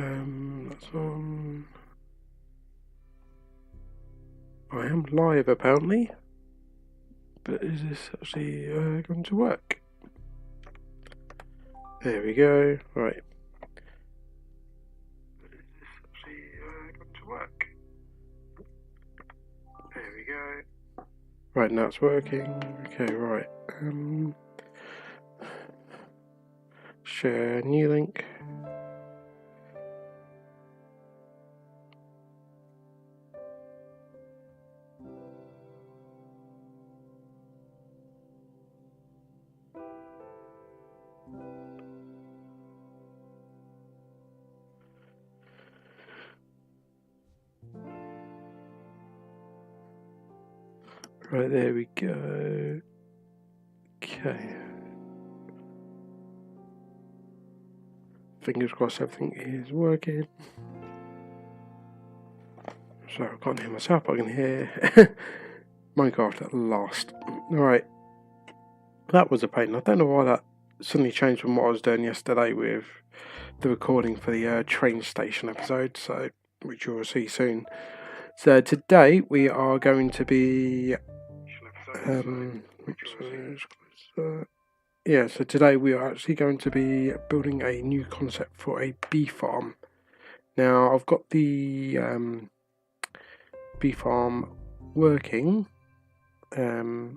That's on. I am live apparently, but is this actually going to work? There we go. Right. Is this actually going to work? There we go. Right, now it's working. Okay, right. Share new link. Right, there we go. Okay. Fingers crossed everything is working. So I can't hear myself, I can hear Minecraft at last. Alright. That was a pain. I don't know why that suddenly changed from what I was doing yesterday with the recording for the train station episode, so which you'll see soon. So today we are going to be so today we are actually going to be building a new concept for a bee farm. Now I've got the bee farm working in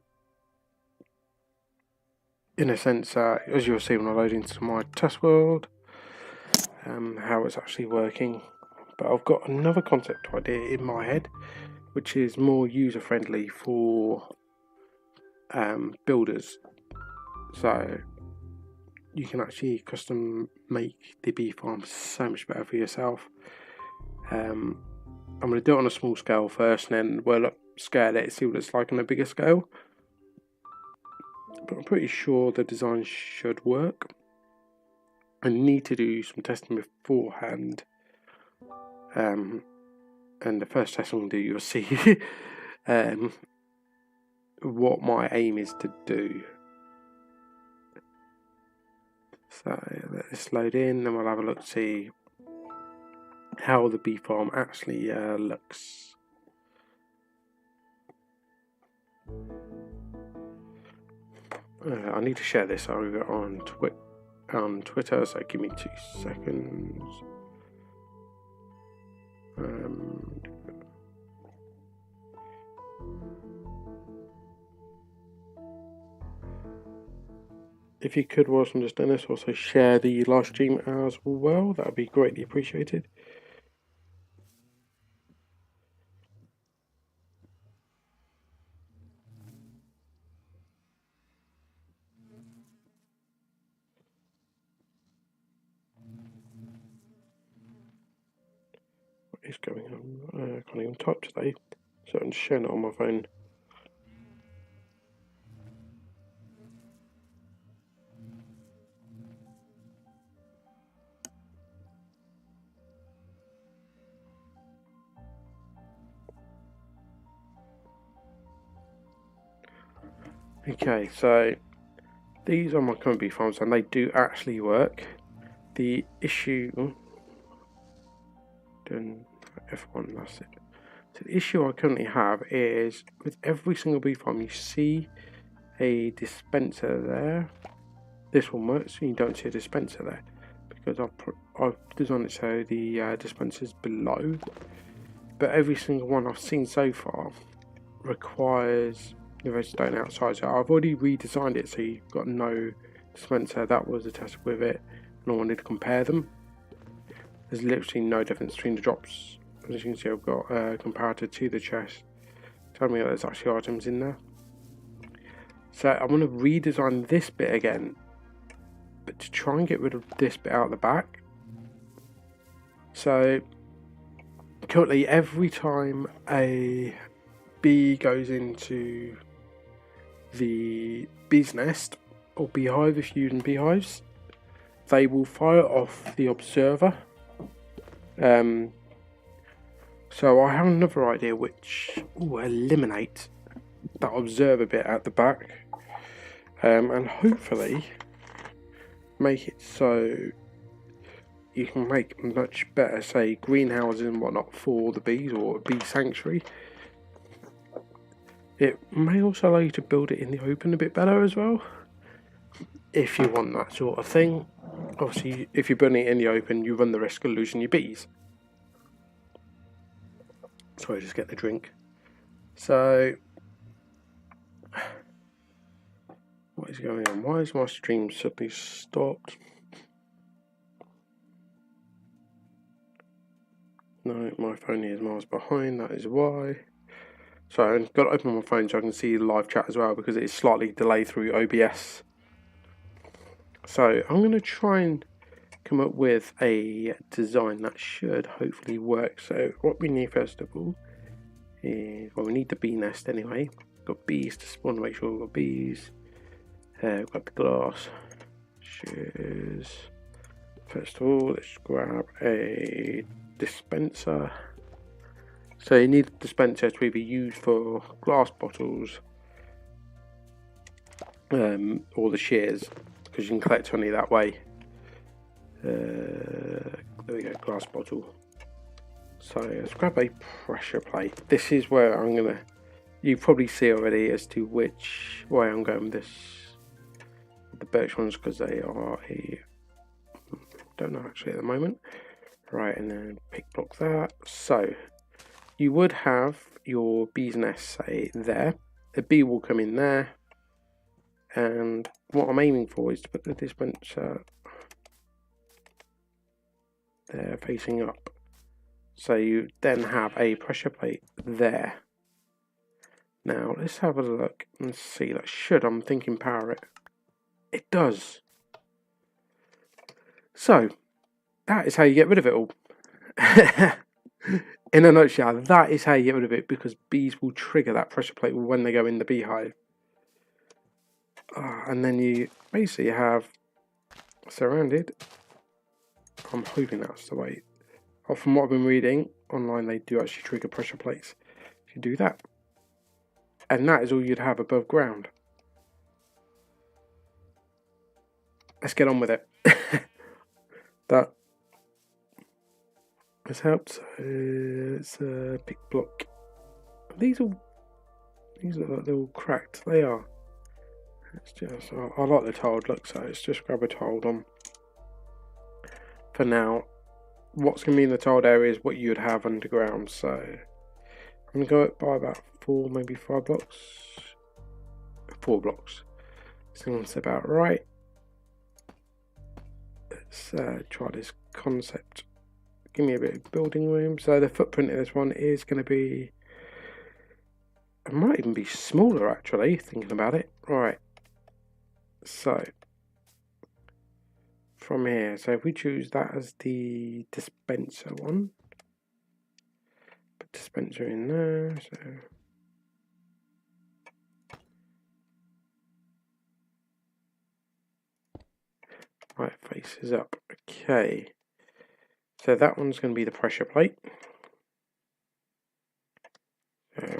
a sense, as you'll see when I load into my test world, how it's actually working. But I've got another concept idea in my head which is more user friendly for builders, so you can actually custom make the bee farm so much better for yourself. I'm going to do it on a small scale first, and then we'll scale it, see what it's like on a bigger scale. But I'm pretty sure the design should work. I need to do some testing beforehand, and the first test I'm going to do, you'll see what my aim is to do. So let this load in, and we'll have a look to see how the bee farm actually looks. I need to share this over on Twitter, so give me 2 seconds. If you could, whilst I'm just doing this, also share the live stream as well, that would be greatly appreciated. What is going on? I can't even type today, so I'm just sharing it on my phone. Okay, so these are my current bee farms, and they do actually work. The issue, doing F1, that's it. So the issue I currently have is with every single bee farm, you see a dispenser there. This one works, so you don't see a dispenser there because I've designed it so the dispenser's below. But every single one I've seen so far requires the redstone outside, so I've already redesigned it so you've got no dispenser. That was a test with it, and I wanted to compare them. There's literally no difference between the drops. As you can see, I've got comparative to the chest, telling me that there's actually items in there. So I want to redesign this bit again, but to try and get rid of this bit out the back. So currently every time a bee goes into the bee's nest or beehive, if you're using beehives, they will fire off the observer. So I have another idea which will eliminate that observer bit at the back, and hopefully make it so you can make much better, say, greenhouses and whatnot for the bees, or a bee sanctuary. It may also allow you to build it in the open a bit better as well, if you want that sort of thing. Obviously, if you're building it in the open, you run the risk of losing your bees. Sorry, just get the drink. So, what is going on? Why is my stream suddenly stopped? No, my phone is miles behind, that is why. So I've got to open my phone so I can see the live chat as well, because it is slightly delayed through OBS. So I'm going to try and come up with a design that should hopefully work. So what we need first of all is, well, we need the bee nest anyway. We've got bees to spawn to make sure we've got bees. We've got the glass shears. First of all, let's grab a dispenser. So you need a dispenser to either use for glass bottles or the shears, because you can collect honey that way. There we go, glass bottle. So let's grab a pressure plate. This is where I'm gonna, you probably see already as to which way I'm going with this, the birch ones, because they are a, don't know actually at the moment. Right, and then pick block that. So you would have your bee's nest, say, there. The bee will come in there. And what I'm aiming for is to put the dispenser there facing up. So you then have a pressure plate there. Now let's have a look and see. That should, I'm thinking, power it. It does. So that is how you get rid of it all. In a nutshell, that is how you get rid of it, because bees will trigger that pressure plate when they go in the beehive. And then you basically have surrounded. I'm hoping that's the way. From what I've been reading online, they do actually trigger pressure plates. You do that, and that is all you'd have above ground. Let's get on with it. That has helped. It's a pick block. These look like they're all cracked. They are. It's just, I like the tiled look, so let's just grab a tiled on. For now, what's going to be in the tiled area is what you'd have underground. So I'm going to go up by about 4, maybe 5 blocks. 4 blocks. Seems about right. Let's try this concept. Give me a bit of building room. So the footprint of this one is going to be, it might even be smaller actually, thinking about it. Right. So from here, so if we choose that as the dispenser one, put dispenser in there. So right, faces up. Okay. So that one's going to be the pressure plate.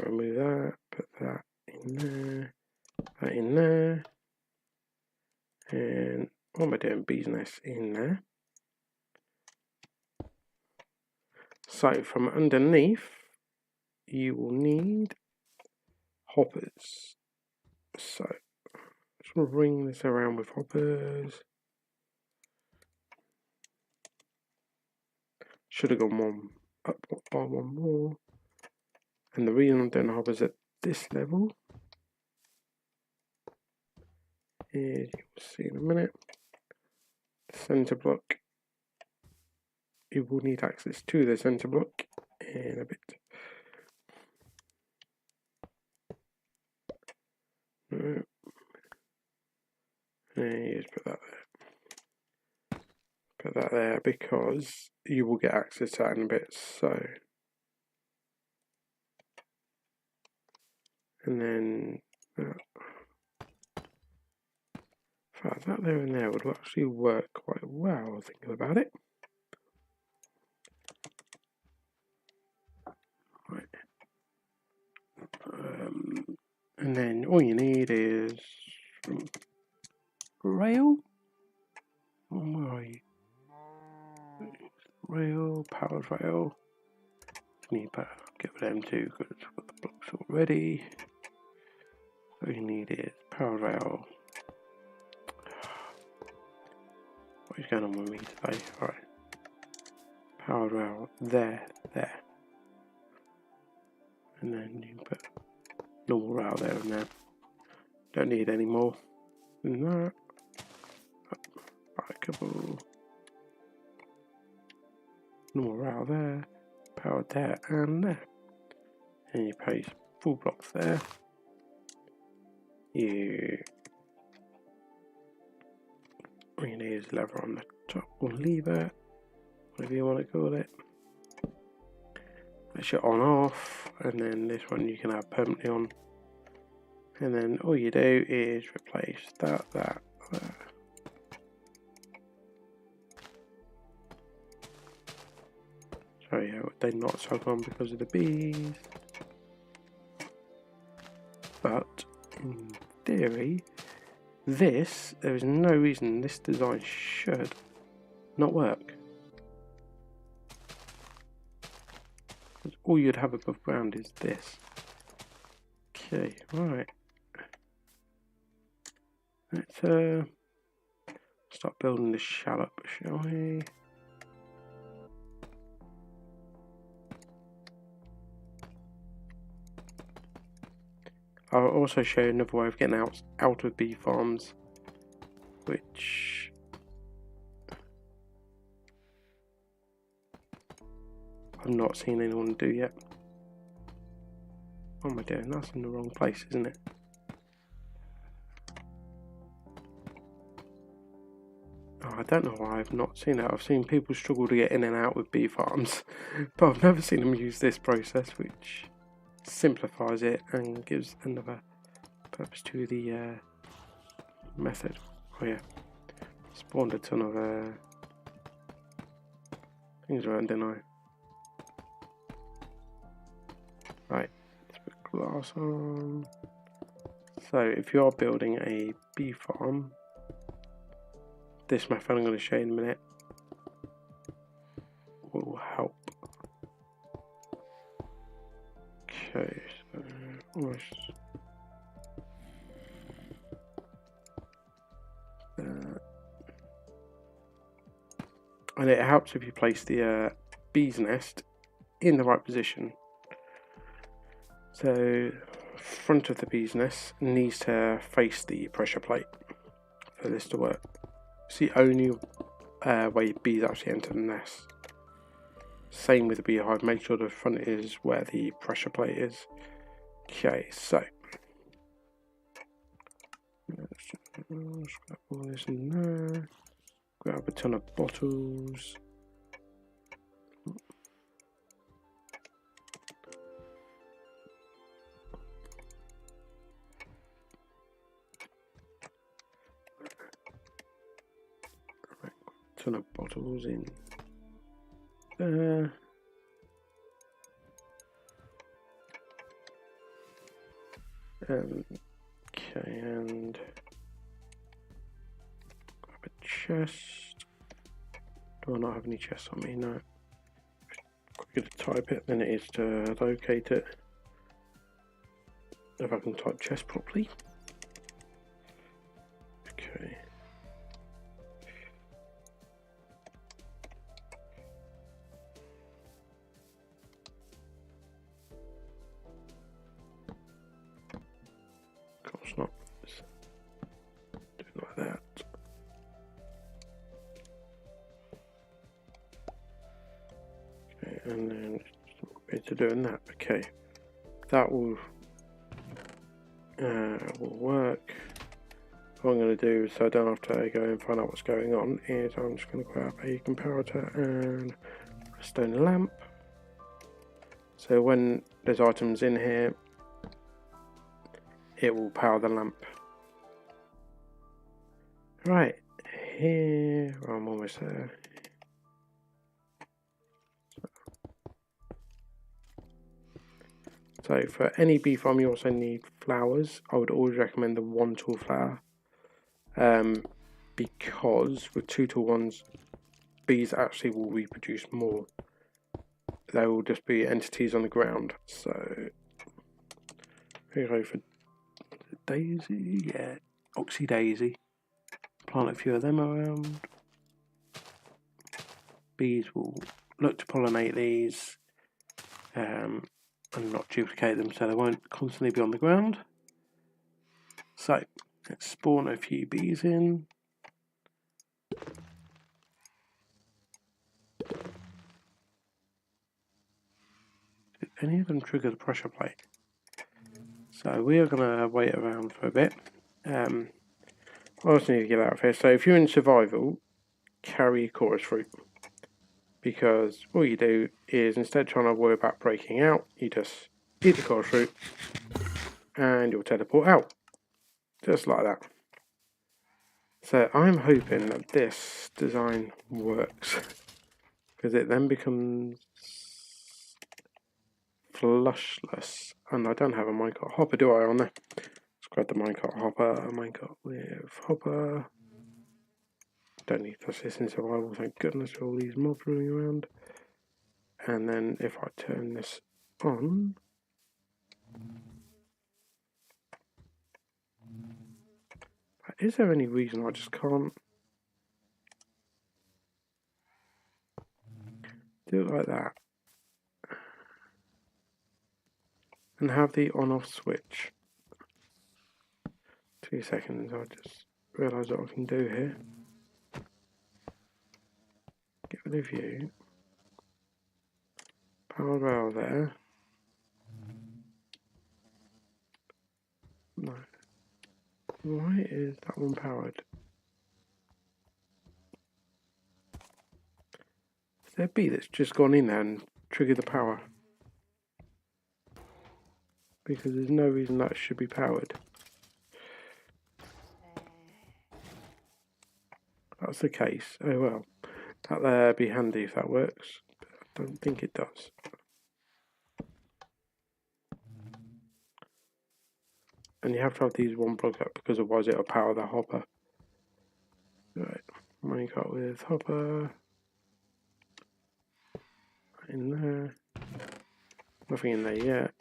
Remove that, put that in there, that in there, and what am I doing? Bee's nest in there. So from underneath, you will need hoppers. So let's ring this around with hoppers. Should have gone one up by one more. And the reason I'm doing hoppers at this level is, you'll see in a minute, the center block. You will need access to the center block in a bit. And you just put that there. Put that there because you will get access to that in a bit. So, and then that there and there would actually work quite well, thinking about it. Right. And then all you need is rail. Where are you? rail, powered rail. Need to get rid of them too because we've got the blocks already. All you need is powered rail. What is going on with me today? Alright. Powered rail there. And then you can put normal rail there and there. Don't need any more than that. Right, a couple. Normal rail there. Powered there and there. And you place full blocks there. You all you need is lever on the top or lever, whatever you want to call it. That's your on off, and then this one you can have permanently on. And then all you do is replace that. So yeah, they're not stuck on because of the bees. But in theory, there is no reason this design should not work. All you'd have above ground is this. Okay, right. Let's start building this shallop, shall we? I'll also show you another way of getting out of bee farms, which I've not seen anyone do yet. What am I doing? That's in the wrong place, isn't it? Oh, I don't know why I've not seen it. I've seen people struggle to get in and out with bee farms, but I've never seen them use this process, which simplifies it and gives another purpose to the method. Oh yeah, spawned a ton of things around, didn't I? Right, let's put glass on. So if you are building a bee farm, this method I'm going to show you in a minute will help. Okay, so almost and it helps if you place the bee's nest in the right position. So front of the bee's nest needs to face the pressure plate for this to work. It's the only way bees actually enter the nest. Same with the beehive, make sure the front is where the pressure plate is. Okay, so let's grab all this in there. Grab a ton of bottles. Right, a ton of bottles in there. Okay, and grab a chest. Do I not have any chests on me? No. Quicker to type it than it is to locate it. If I can type chest properly. Okay. Of course not. Do it like that. Okay, and then to doing that. Okay, that will work. What I'm going to do, so I don't have to go and find out what's going on, is I'm just going to grab a comparator and a stone lamp. So when there's items in here, it will power the lamp. Right, here, I'm almost there. So for any bee farm you also need flowers. I would always recommend the 1 tool flower, because with 2 tool ones bees actually will reproduce more. They will just be entities on the ground. So here we go for daisy, yeah, oxy daisy. Plant a few of them around. Bees will look to pollinate these and not duplicate them, so they won't constantly be on the ground. So let's spawn a few bees in. Did any of them trigger the pressure plate? So we are going to wait around for a bit. I also need to get out of here. So if you're in survival, carry chorus fruit. Because all you do is, instead of trying to worry about breaking out, you just eat the chorus fruit and you'll teleport out. Just like that. So I'm hoping that this design works. Because it then becomes flushless. And I don't have a minecart hopper, do I, on there? Let's grab the minecart hopper. Minecart with hopper. Don't need to touch this in survival, thank goodness for all these mobs running around. And then if I turn this on, is there any reason I just can't do it like that and have the on-off switch? 2 seconds, I just realised what I can do here. Get rid of you. Power rail there. No. Why is that one powered? Is there a bee that's just gone in there and triggered the power? Because there's no reason that should be powered. If that's the case, oh well. That'll be handy if that works. But I don't think it does. And you have to have these one block up because otherwise it'll power the hopper. Right, minecart with hopper. In there. Nothing in there yet.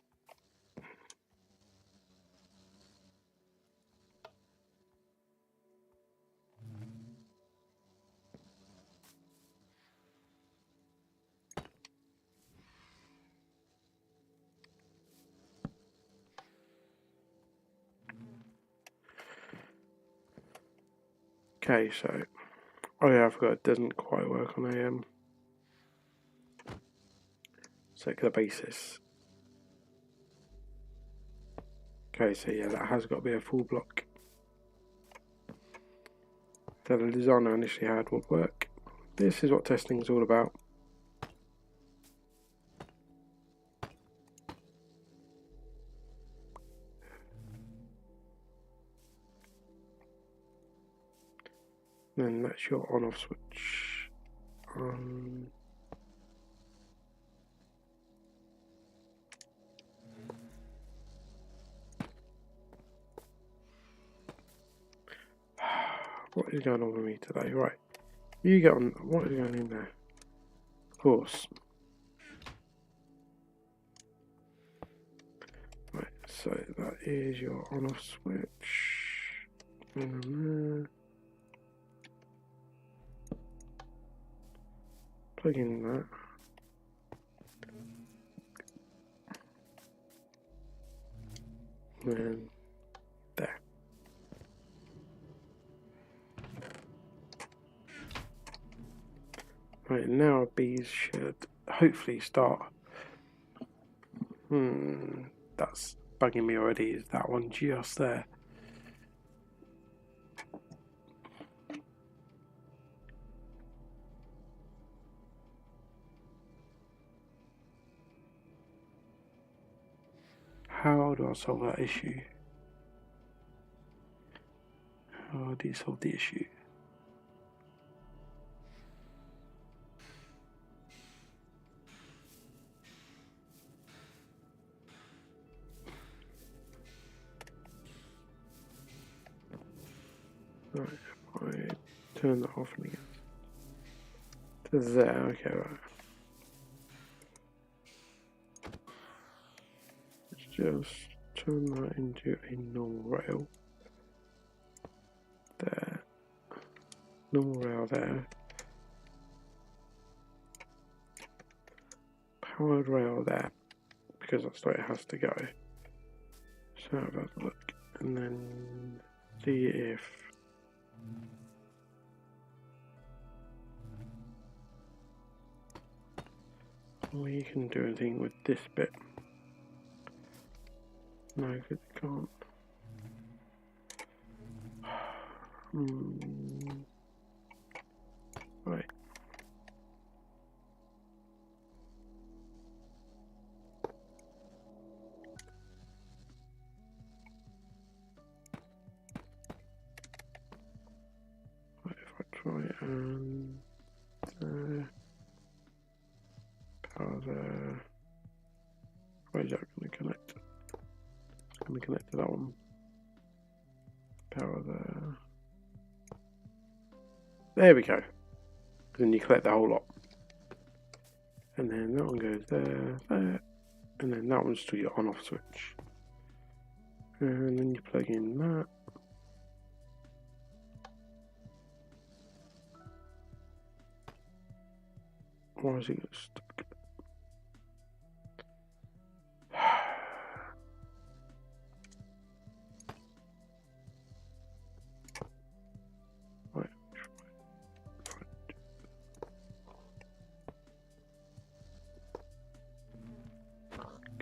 Okay, so oh yeah, I forgot it doesn't quite work on a circular basis. Okay, so yeah, that has got to be a full block that the designer initially had would work. This is what testing is all about. Then that's your on-off switch. What is going on with me today? Right, you get on. What is going in there? Of course. Right, so that is your on-off switch. In there. Plug in that. And there. Right, now our bees should hopefully start. That's bugging me already, is that one just there. How do I solve that issue? How do you solve the issue? Right, if I turn that off again. to there. Okay, right. Let's just turn that into a normal rail. There. Normal rail there. Powered rail there. Because that's the way it has to go. So have a look. And then see if we can do anything with this bit. No, because it can't. Right. Right, if I try and power there. Where's that going to connect? It's going to connect to that one. Power there. There we go. Then you collect the whole lot. And then that one goes there, there. And then that one's still your on-off switch. And then you plug in that. Why is it stuck? Right.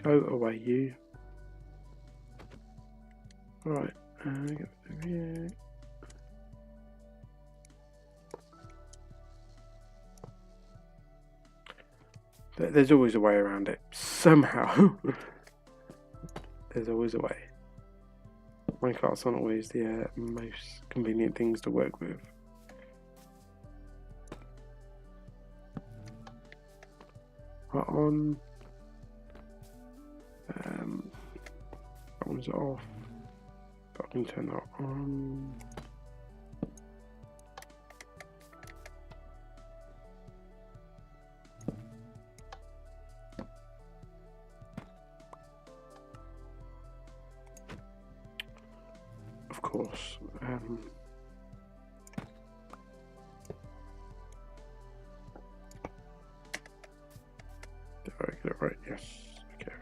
Go away, you. Right. Get over here. There's always a way around it. Somehow. There's always a way. Minecarts aren't always the most convenient things to work with. Right on. That one's off. But I can turn that on. Of course. Did I get it right? Yes. Okay.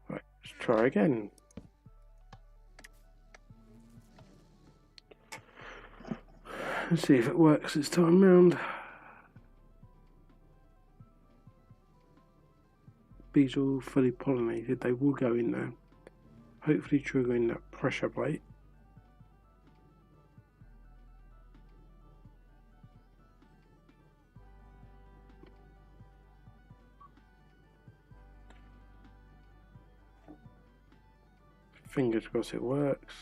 Right, let's try again. Let's see if it works this time round. Bees are all fully pollinated, they will go in there. Hopefully triggering that pressure plate. Fingers crossed it works.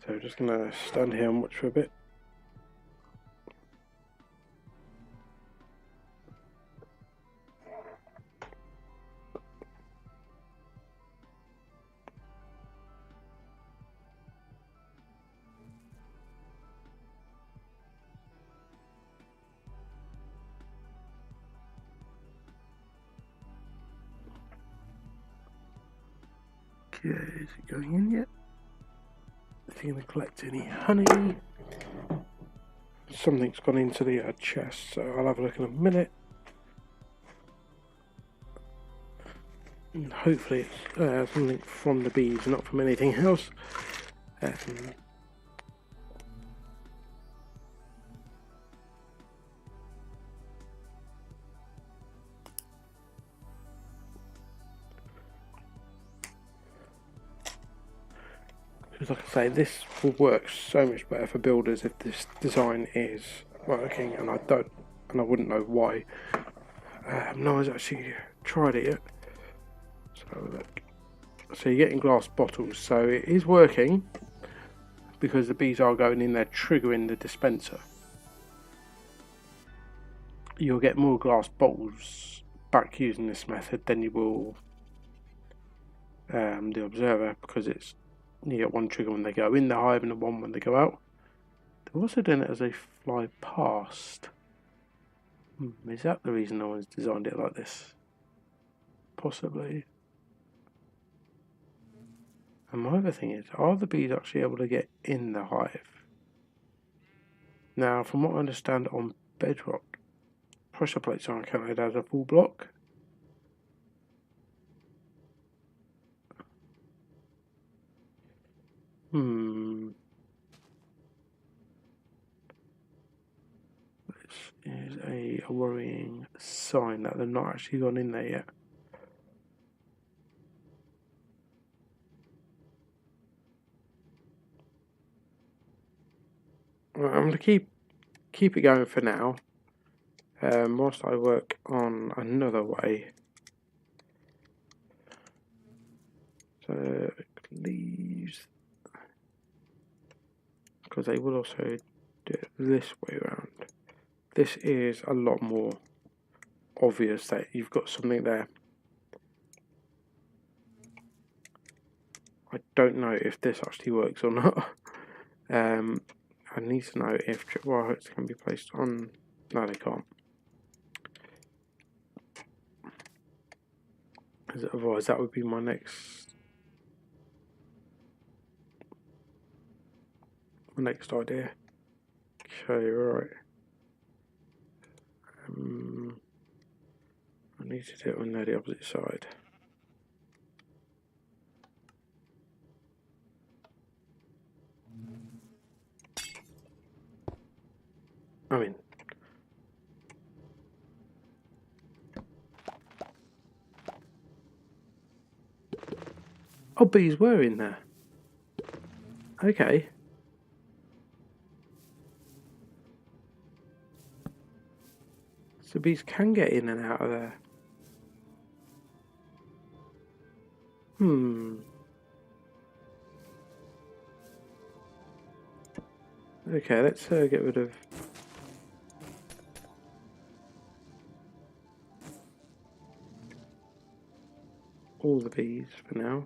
So we're just going to stand here and watch for a bit. Okay, is it going in yet? Is he going to collect any honey? Something's gone into the chest, so I'll have a look in a minute. And hopefully it's something from the bees, not from anything else. Because like I say, this will work so much better for builders if this design is working, and I wouldn't know why. No one's actually tried it yet. So look, so you're getting glass bottles, so it is working because the bees are going in there triggering the dispenser. You'll get more glass bottles back using this method than you will the observer, because it's You get one trigger when they go in the hive and one when they go out. They're also doing it as they fly past. Is that the reason no one's designed it like this? Possibly. And my other thing is, are the bees actually able to get in the hive? Now, from what I understand on bedrock, pressure plates aren't counted as a full block. This is a worrying sign that they're not actually gone in there yet. Right, I'm going to keep it going for now, whilst I work on another way. So leaves, because they will also do it this way around. This is a lot more obvious that you've got something there. I don't know if this actually works or not. I need to know if wire hooks can be placed on. No, they can't. Otherwise, that would be my next idea. Okay, right. I need to do it on the opposite side. I mean, oh, bees were in there. Okay. So bees can get in and out of there. Okay, let's get rid of all the bees for now.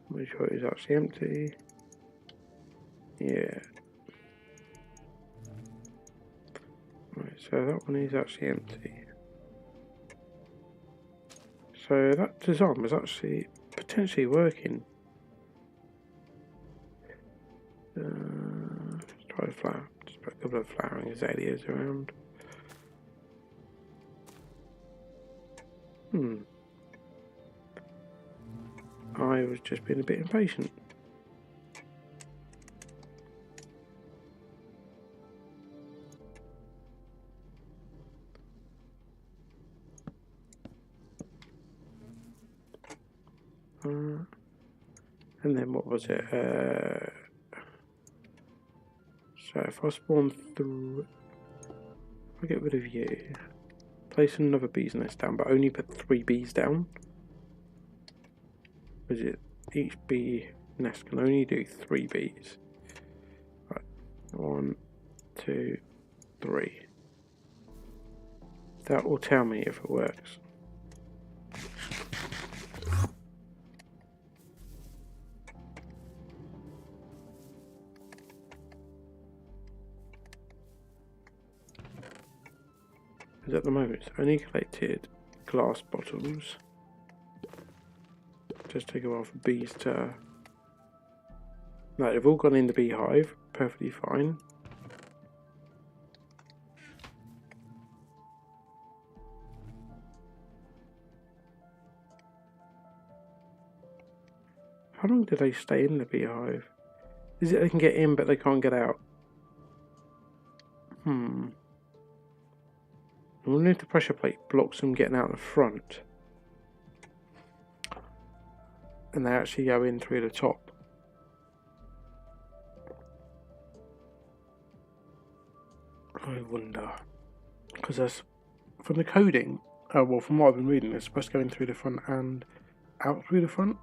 Make sure it is actually empty. Yeah. Right, so that one is actually empty. So that design was actually potentially working. Let's try a flower. Just put a couple of flowering azaleas around. I was just being a bit impatient. And then what was it? So if I spawn through, if I get rid of you, place another bee's nest down, but only put 3 bees down. Was it each bee nest can only do 3 bees? Right, 1, 2, 3. That will tell me if it works. Because at the moment it's only collected glass bottles. Just take a while for bees to... No, they've all gone in the beehive, perfectly fine. How long do they stay in the beehive? Is it they can get in but they can't get out? I wonder if the pressure plate blocks them getting out the front. And they actually go in through the top. I wonder. Because that's from the coding, well, from what I've been reading, it's supposed to go in through the front and out through the front.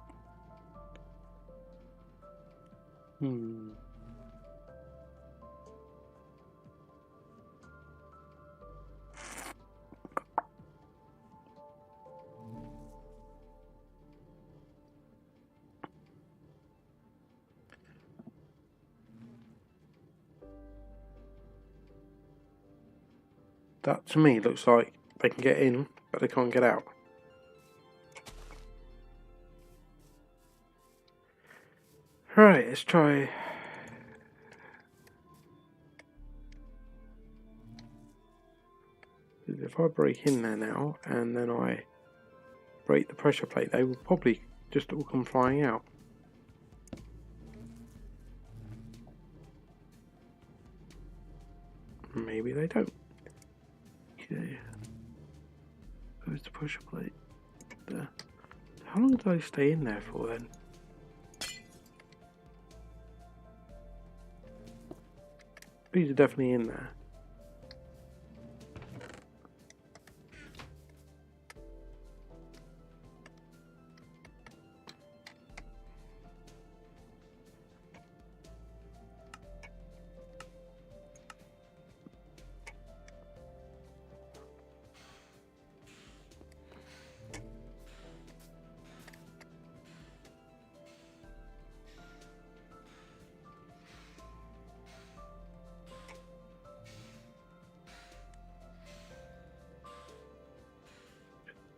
That to me looks like they can get in, but they can't get out. Right, let's try. If I break in there now, and then I break the pressure plate, they will probably just all come flying out. Maybe they don't. Okay. There's the pressure plate. There. How long do they stay in there for then? These are definitely in there.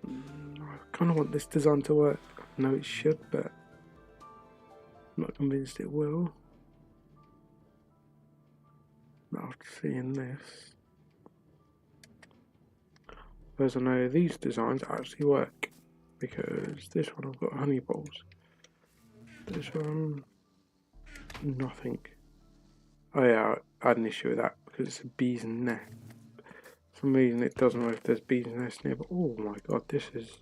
I kind of want this design to work. I know it should, but I'm not convinced it will. Not after seeing this. Whereas I know these designs actually work, because this one I've got honey balls. This one, nothing. Oh yeah, I had an issue with that because it's a bee's nest. For some reason it doesn't know if there's bee's nest near, but oh my god, this is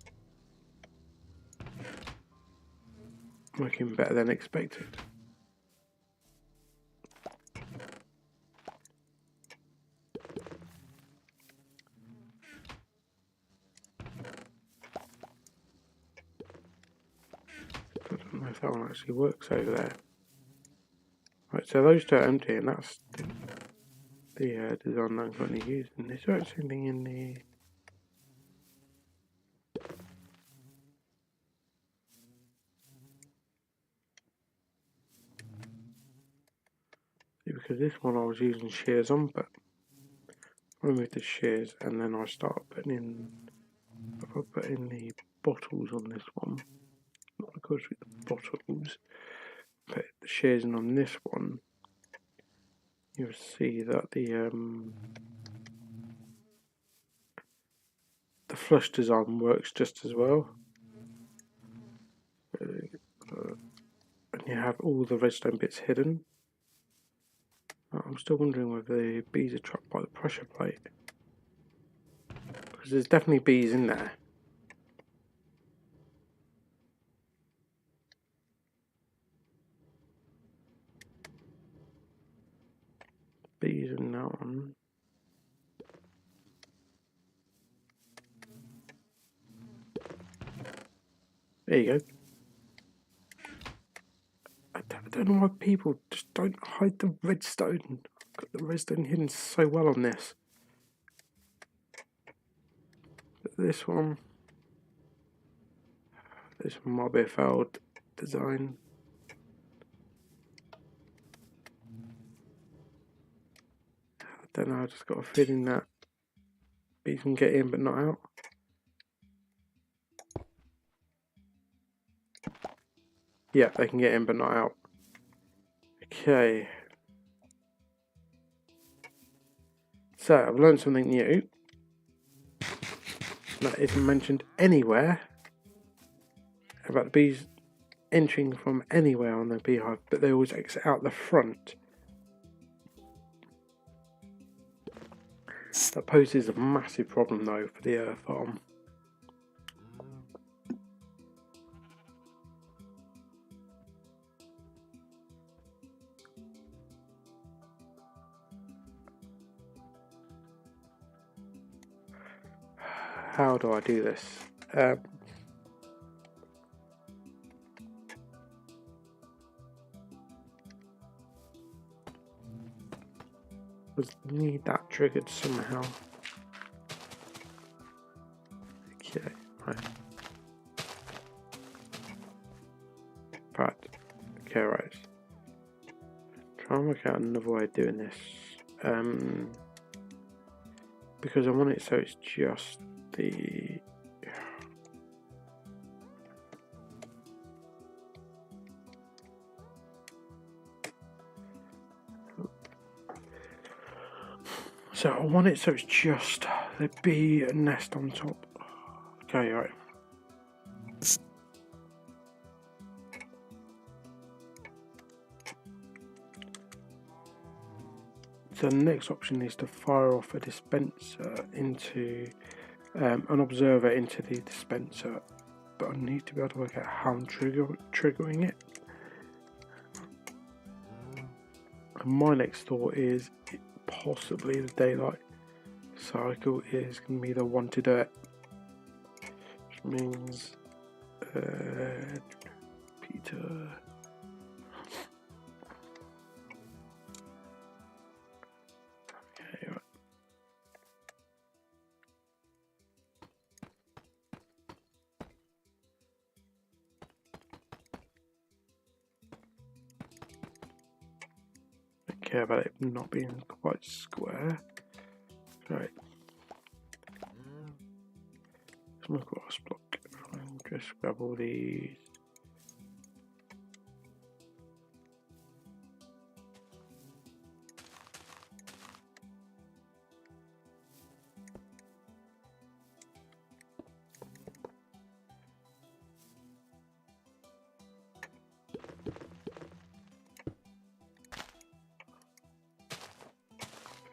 working better than expected. I don't know if that one actually works over there. Right, so those two are empty, and that's the design that I'm currently using. Is there actually anything in the... Because this one I was using shears on, but I remove the shears and then I start putting in... If I put in the bottles on this one, not of course with the bottles, put the shears in on this one, you'll see that the flush design works just as well. And you have all the redstone bits hidden. I'm still wondering whether the bees are trapped by the pressure plate, because there's definitely bees in there. Bees in that one. There you go. I don't know why people just don't hide the redstone. I've got the redstone hidden so well on this. But this one might be a failed design. I don't know, I just got a feeling that bees can get in but not out. Yeah, they can get in but not out. Okay. So, I've learned something new that isn't mentioned anywhere about the bees entering from anywhere on the beehive, but they always exit out the front. That poses a massive problem though for the farm. How do I do this? Because I need that triggered somehow. Okay, right. But, okay, right. Try and work out another way of doing this. Because I want it so it's just the... So I want it so it's just the bee nest on top. Okay, right. So the next option is to fire off a dispenser into an observer into the dispenser, but I need to be able to work out how I'm triggering it. And my next thought is possibly the daylight cycle is going to be the one to do it, which means Peter. Okay, right. Don't care about it not being quite square. Right. Some cross block. Just grab all these.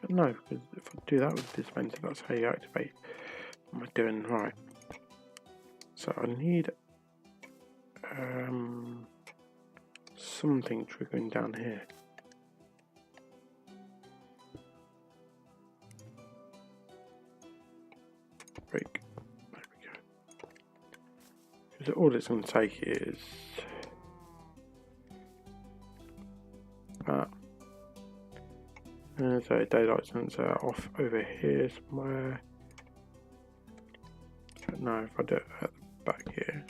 No, because if I do that with the dispenser, that's how you activate. What am I doing? Right. So I need something triggering down here. Break. There we go. Because all it's going to take is that. And so daylight sensor off over here somewhere. But no, if I do it at the back here.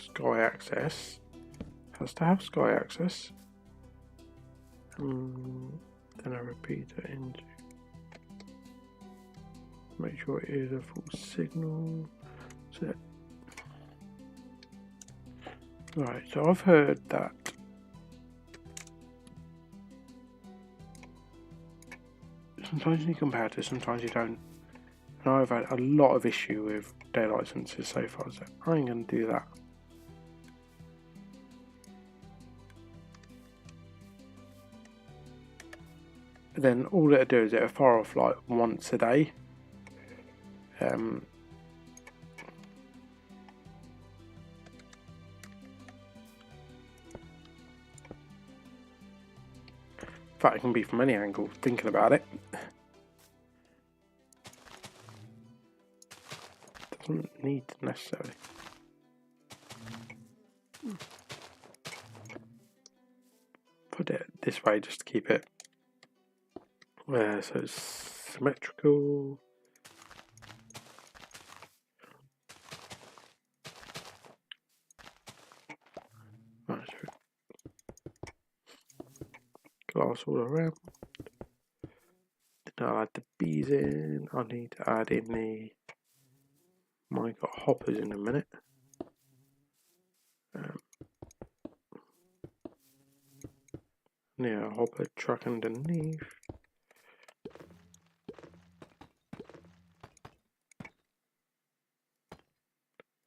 Sky access. Has to have sky access. Then a repeater into. Make sure it is a full signal. Set. Right, so I've heard that sometimes you compare to, sometimes you don't. And I've had a lot of issue with daylight sensors so far, so I ain't going to do that. Then all it'll do is it'll fire off like once a day. In fact, it can be from any angle, thinking about it. Doesn't need to necessarily. Put it this way just to keep it so it's symmetrical. Right, so glass all around. Then I'll add the bees in. I need to add in the. Mine got hoppers in a minute. Yeah, hopper track underneath.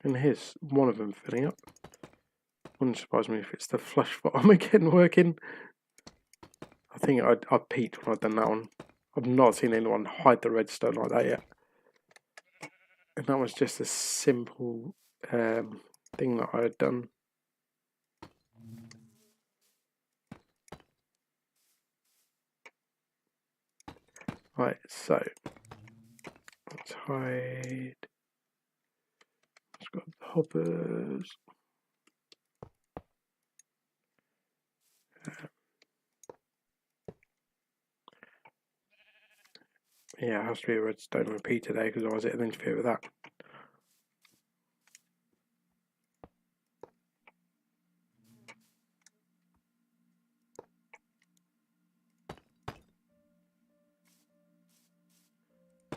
And here's one of them filling up. Wouldn't surprise me if it's the flush bottom again working. I think I peaked when I've done that one. I've not seen anyone hide the redstone like that yet. And that was just a simple thing that I had done. Right, so let's hide. Let's grab the hoppers. Yeah, it has to be a redstone repeater there, because otherwise it'll interfere with that.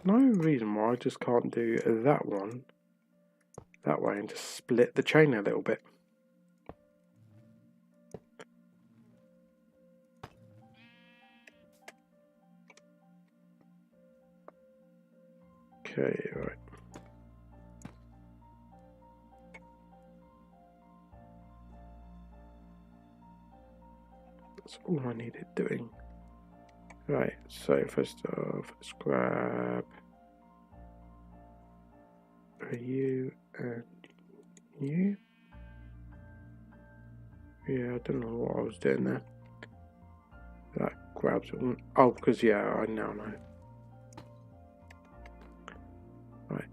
No reason why I just can't do that one that way and just split the chain a little bit. Okay, right. That's all I needed doing. Right, so first off, let's grab you and you. Yeah, I don't know what I was doing there. That grabs it. Oh, because yeah, I now know. Right.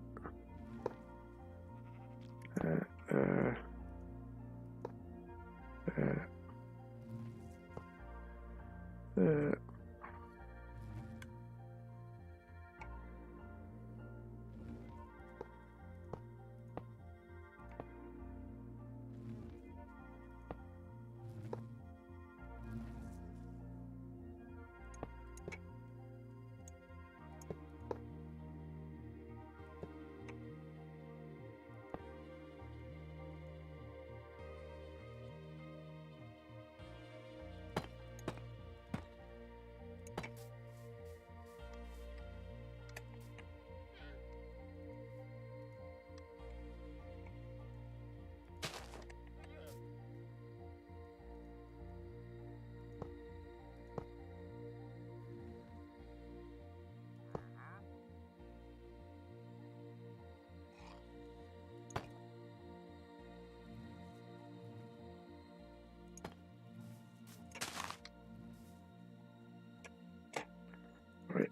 Right.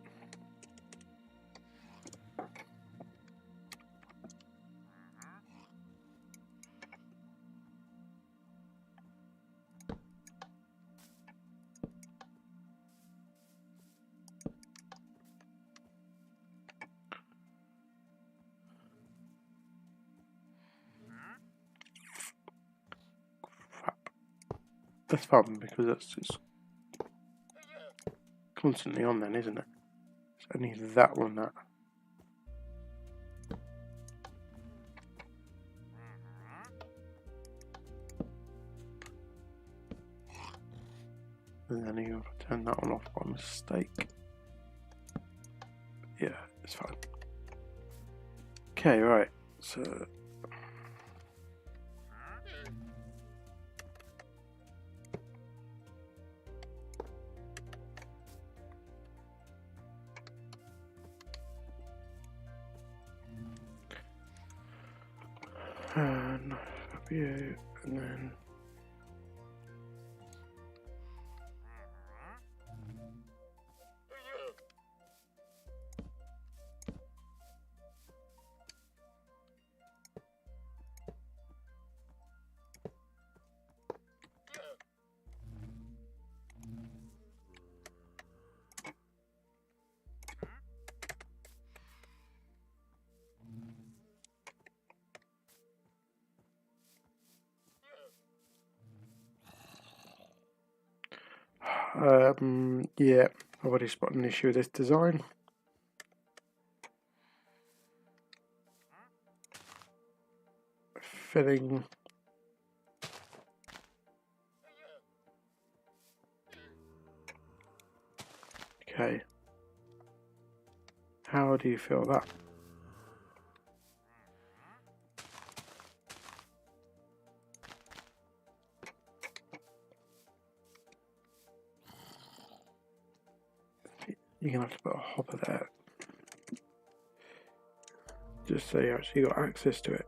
That's fun because that's just constantly on then, isn't it? It's only that one that. And then you turn that one off by mistake. Yeah, it's fine. Okay, right. So and you, and then yeah, I've already spotted an issue with this design. Filling. Okay. How do you feel that? You're gonna have to put a hopper there. Just so you actually got access to it.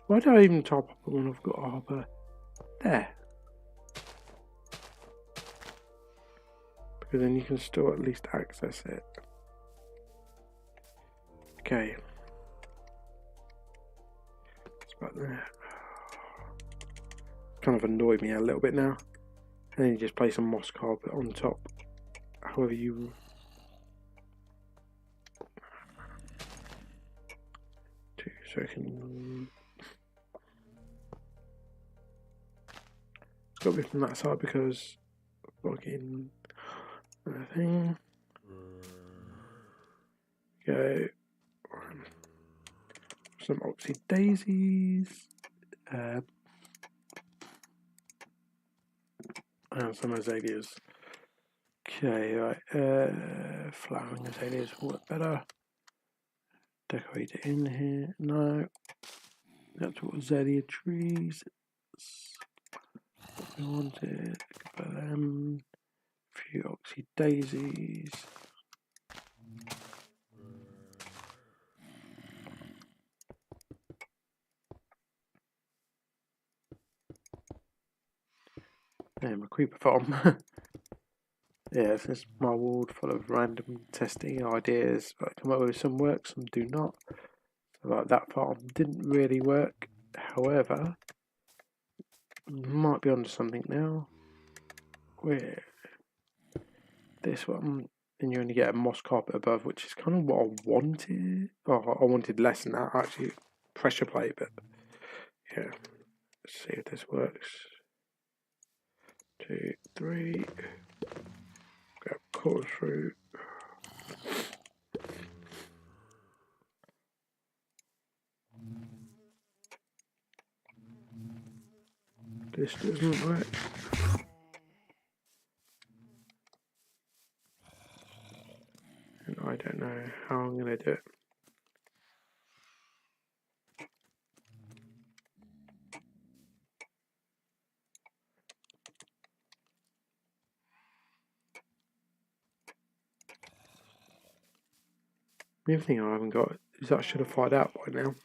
Why do I even top up when I've got a hopper there? Because then you can still at least access it. Okay. It's about there. Kind of annoyed me a little bit now. And then you just place some moss carpet on top. However you. So we can. It's got to be from that side because fucking thing. Go. Some oxy daisies. And some azaleas. Okay, right. Flowering azaleas will work better. Decorate it in here. No. That's what azalea trees. We wanted a couple of them. A few oxy daisies. And a creeper farm. Yeah, this is my world full of random testing ideas. I come up with some work, some do not. So like that farm didn't really work. However, might be onto something now. Where this one, and you only get a moss carpet above, which is kind of what I wanted. Oh, I wanted less than that actually. Pressure plate, but yeah. Let's see if this works. 2, 3. Go cut through. This doesn't work. And I don't know how I'm going to do it. The other thing I haven't got is that I should have fired out by now.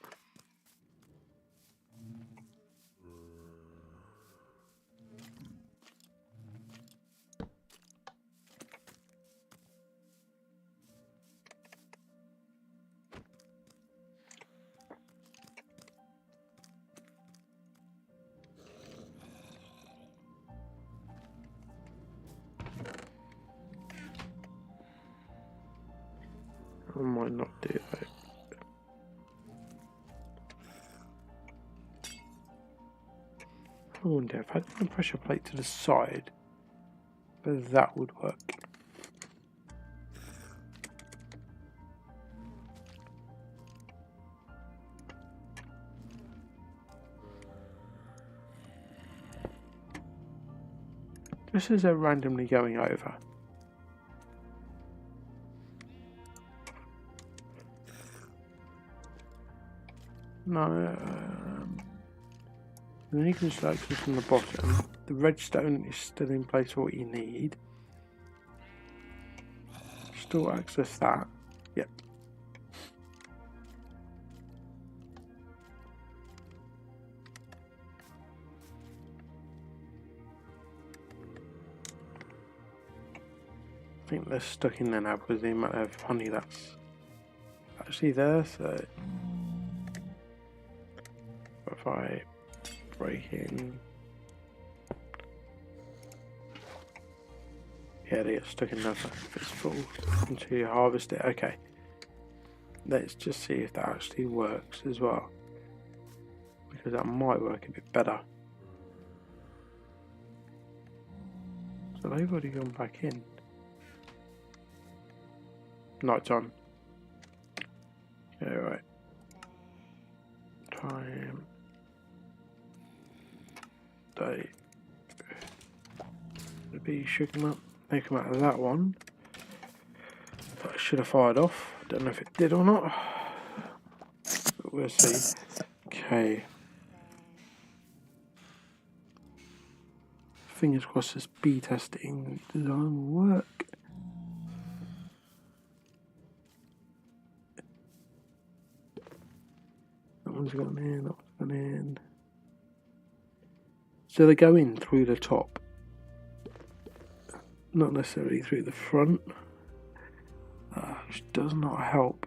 I might not do that. I wonder if I had a pressure plate to the side, whether that would work. Just as they're randomly going over. No, and then you can select this from the bottom. The redstone is still in place for what you need. Still access that. Yep. I think they're stuck in there now because of the amount of honey that's actually there, so if I break in, yeah, they get stuck in there if it's full until you harvest it. Okay, let's just see if that actually works as well, because that might work a bit better. So they've already gone back in. Night time. Okay, right. Time. Day. The bee shook them up. They come out of that one. That should have fired off. Don't know if it did or not. But we'll see. Okay. Fingers crossed this bee testing design will work. That one's gone in, that one's gone in. So they go in through the top, not necessarily through the front, which does not help.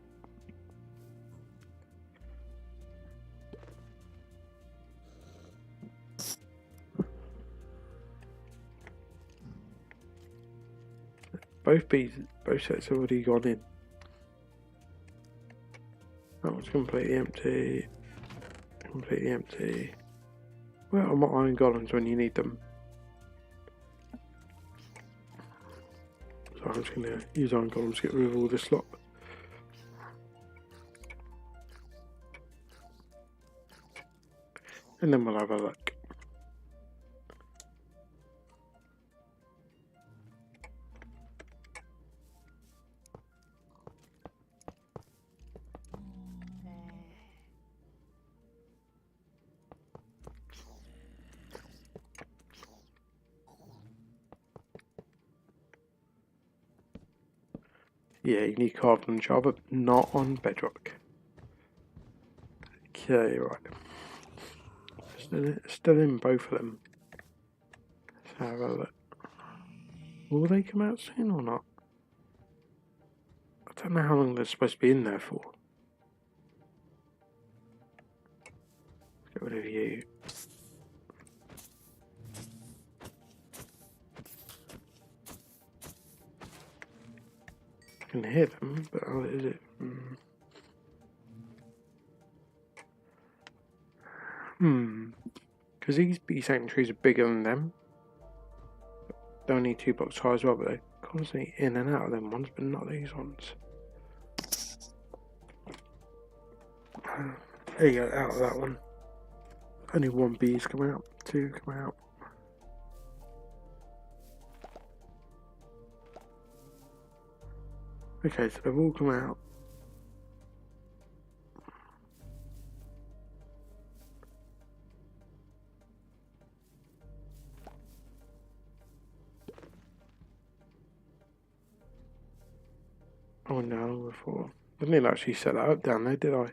Both sets have already gone in. That one's It's completely empty. Completely empty. Where are my iron golems when you need them? So I'm just going to use iron golems to get rid of all this lot. And then we'll have a look. Yeah, you need carved on Java, but not on bedrock. Okay, right. Still in both of them. Let's have a look. Will they come out soon or not? I don't know how long they're supposed to be in there for. Let's get rid of you. I can hear them, but how is it? Because these bee sanctuaries are bigger than them. They only need 2 blocks high as well, but they're constantly in and out of them ones, but not these ones. There you go, out of that one. Only 1 bee's come out, 2 come out. Okay, so they've all come out. Oh no, before. I didn't actually set that up down there, did I?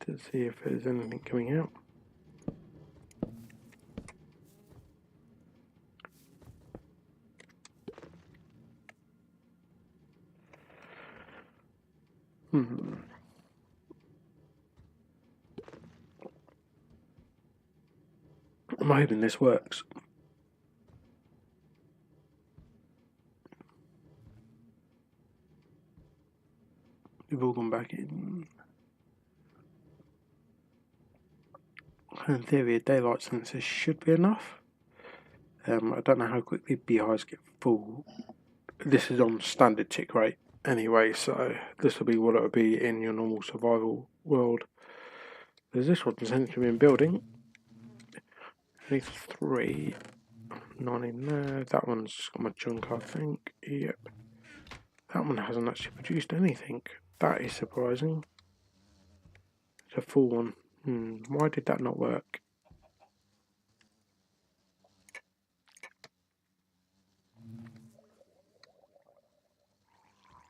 To see if there's anything coming out. I'm hoping this works. We've all gone back in. In theory, a daylight sensor should be enough. I don't know how quickly beehives get full. This is on standard tick rate anyway, so this will be what it will be in your normal survival world. There's this one essentially been building. Only 3. 9 in there. That one's got my junk, I think. Yep. That one hasn't actually produced anything. That is surprising. It's a full one. Why did that not work?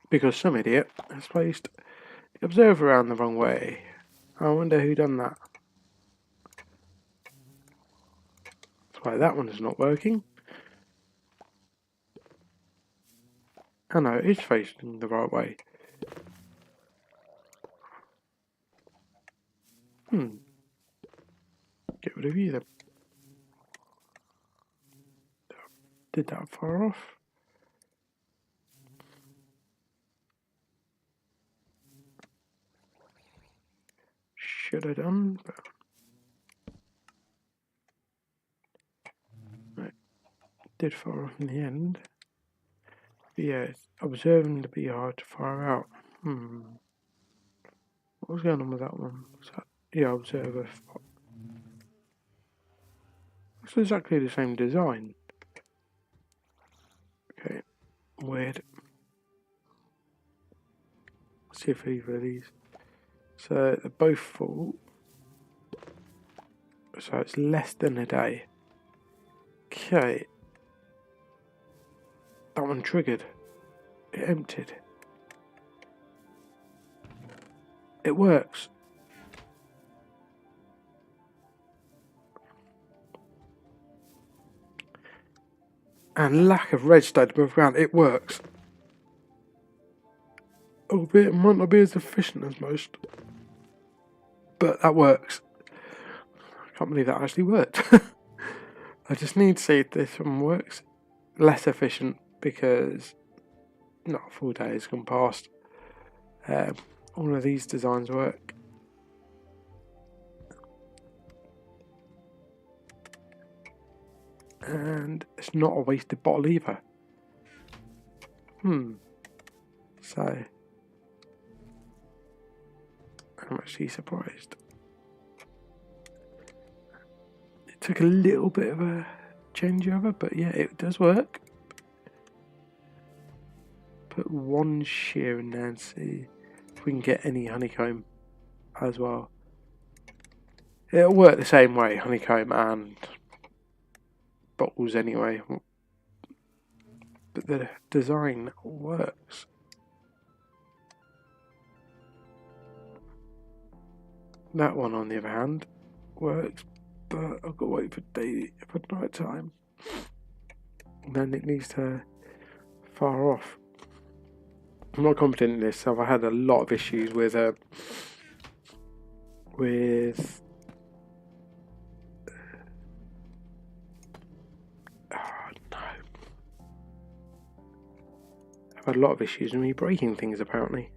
Because some idiot has placed the observer around the wrong way. I wonder who done that. That's why that one is not working. I know, it's facing the right way. Get rid of you then. Did that far off? Should have done, but no, did far off in the end. But yeah, observing the beehive to far out. What was going on with that one? Was that, yeah, observer. It's exactly the same design. Okay, weird. Let's see if either of these. So they're both full. So it's less than a day. Okay. That one triggered. It emptied. It works. And lack of redstone above ground, it works. Albeit it might not be as efficient as most. But that works. I can't believe that actually worked. I just need to see if this one works. Less efficient because not a full day has gone past. all of these designs work. And it's not a wasted bottle either. So I'm actually surprised. It took a little bit of a changeover, but yeah, it does work. Put one shear in there and see if we can get any honeycomb as well. It'll work the same way, honeycomb and bottles anyway. But the design works. That one, on the other hand, works, but I've got to wait for night time. And then it needs to fire off. I'm not confident in this, so I've had a lot of issues with oh no. I've had a lot of issues with me breaking things apparently.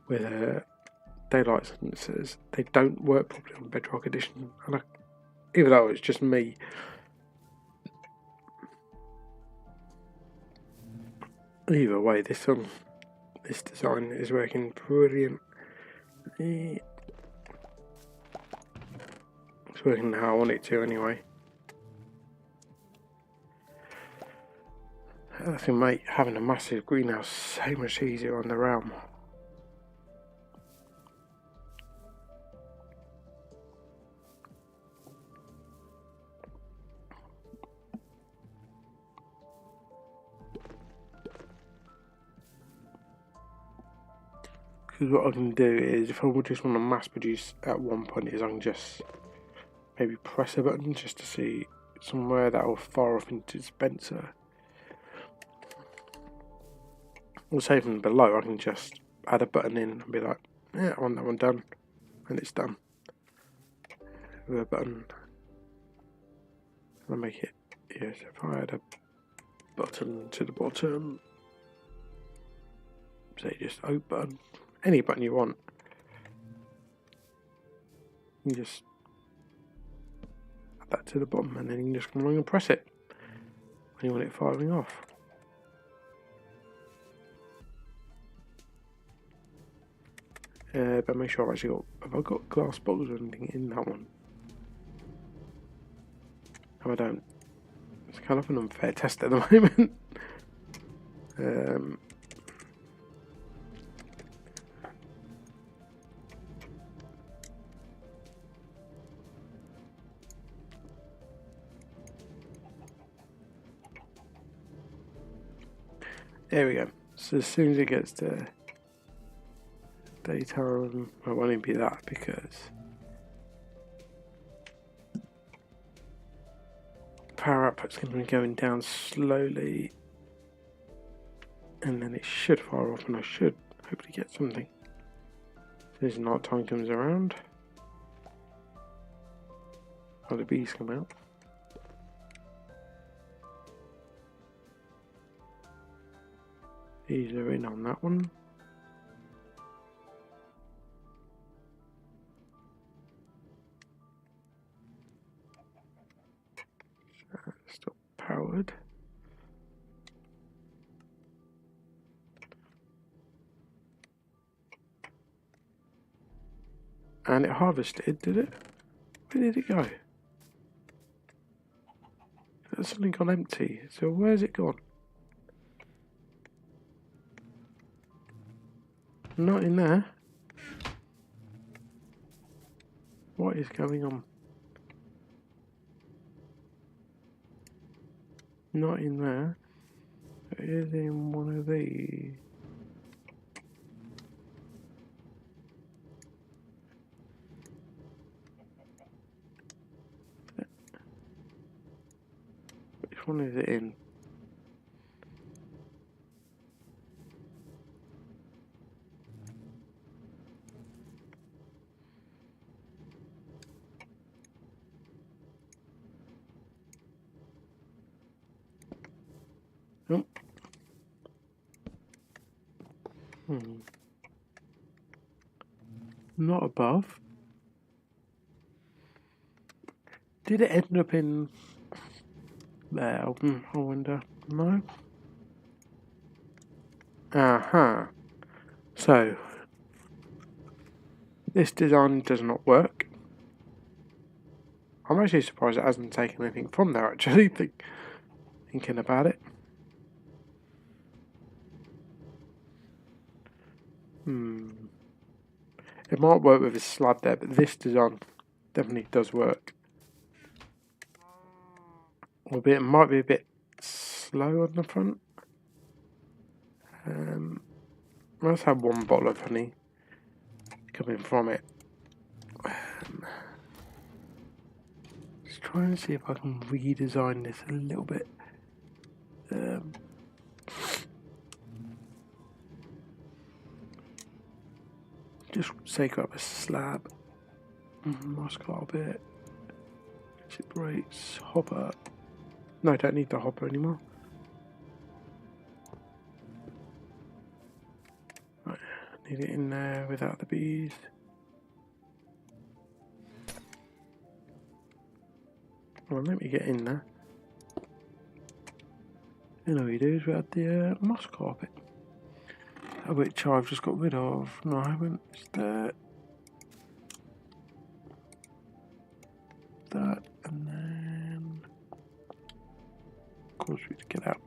With daylight sensors, they don't work properly on Bedrock Edition, and even though it's just me, either way, this design is working brilliant. It's working how I want it to anyway. I think, mate, having a massive greenhouse so much easier on the realm. Because what I can do is, if I would just want to mass produce at one point, is I can just maybe press a button just to see somewhere that will fire off into dispenser. Or say from below, I can just add a button in and be like, yeah, I want that one done, and it's done. With a button, and I make it, yes, if I add a button to the bottom, say just open, any button you want, you just add that to the bottom, and then you can just come along and press it when you want it firing off. But make sure I've actually have I got glass bottles or anything in that one? No, I don't. It's kind of an unfair test at the moment. There we go. So as soon as it gets to daytime, it won't even be that, because power output's going to be going down slowly, and then it should fire off, and I should hopefully get something. As night time comes around, the bees come out. These are in on that one. Stop powered. And it harvested, did it? Where did it go? That's suddenly gone empty. So where's it gone? Not in there. What is going on? Not in there. It is in one of these. Which one is it in? Not above. Did it end up in there? I wonder. No. So this design does not work. I'm actually surprised it hasn't taken anything from there. Actually, thinking about it. It might work with a slab there, but this design definitely does work. Albeit it might be a bit slow on the front. Let's have one bottle of honey coming from it. Just trying to see if I can redesign this a little bit. Just say grab a slab, mascot a bit, exit brakes, hopper. No, I don't need the hopper anymore. Right, need it in there without the bees. Well, let me get in there. And all we do is we add the moss carpet, which I've just got rid of. No, I haven't. It's that, and then of course we get out.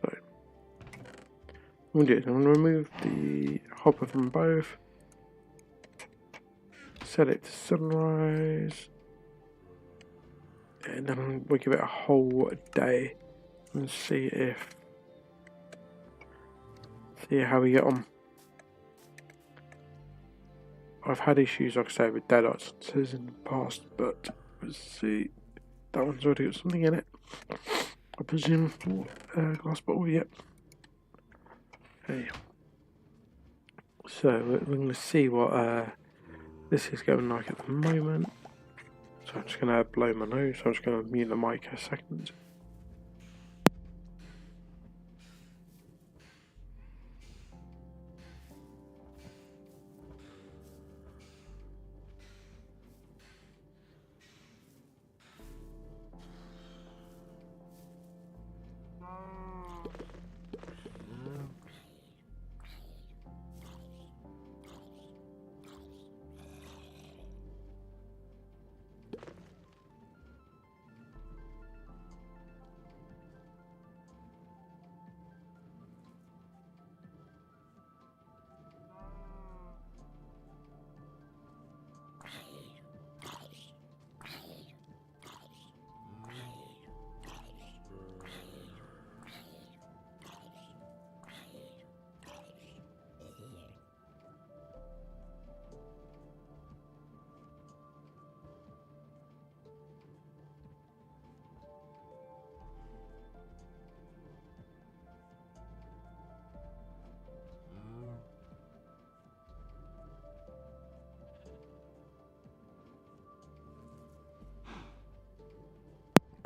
So I'm going to remove the hopper from both. Set it to sunrise. And then we'll give it a whole day and see how we get on. I've had issues, like I say, with deadite sensors in the past, but let's see. That one's already got something in it. I presume glass bottle, yep. Okay. So we're going to see what this is going like at the moment. So I'm just going to blow my nose, so I'm just going to mute the mic a second.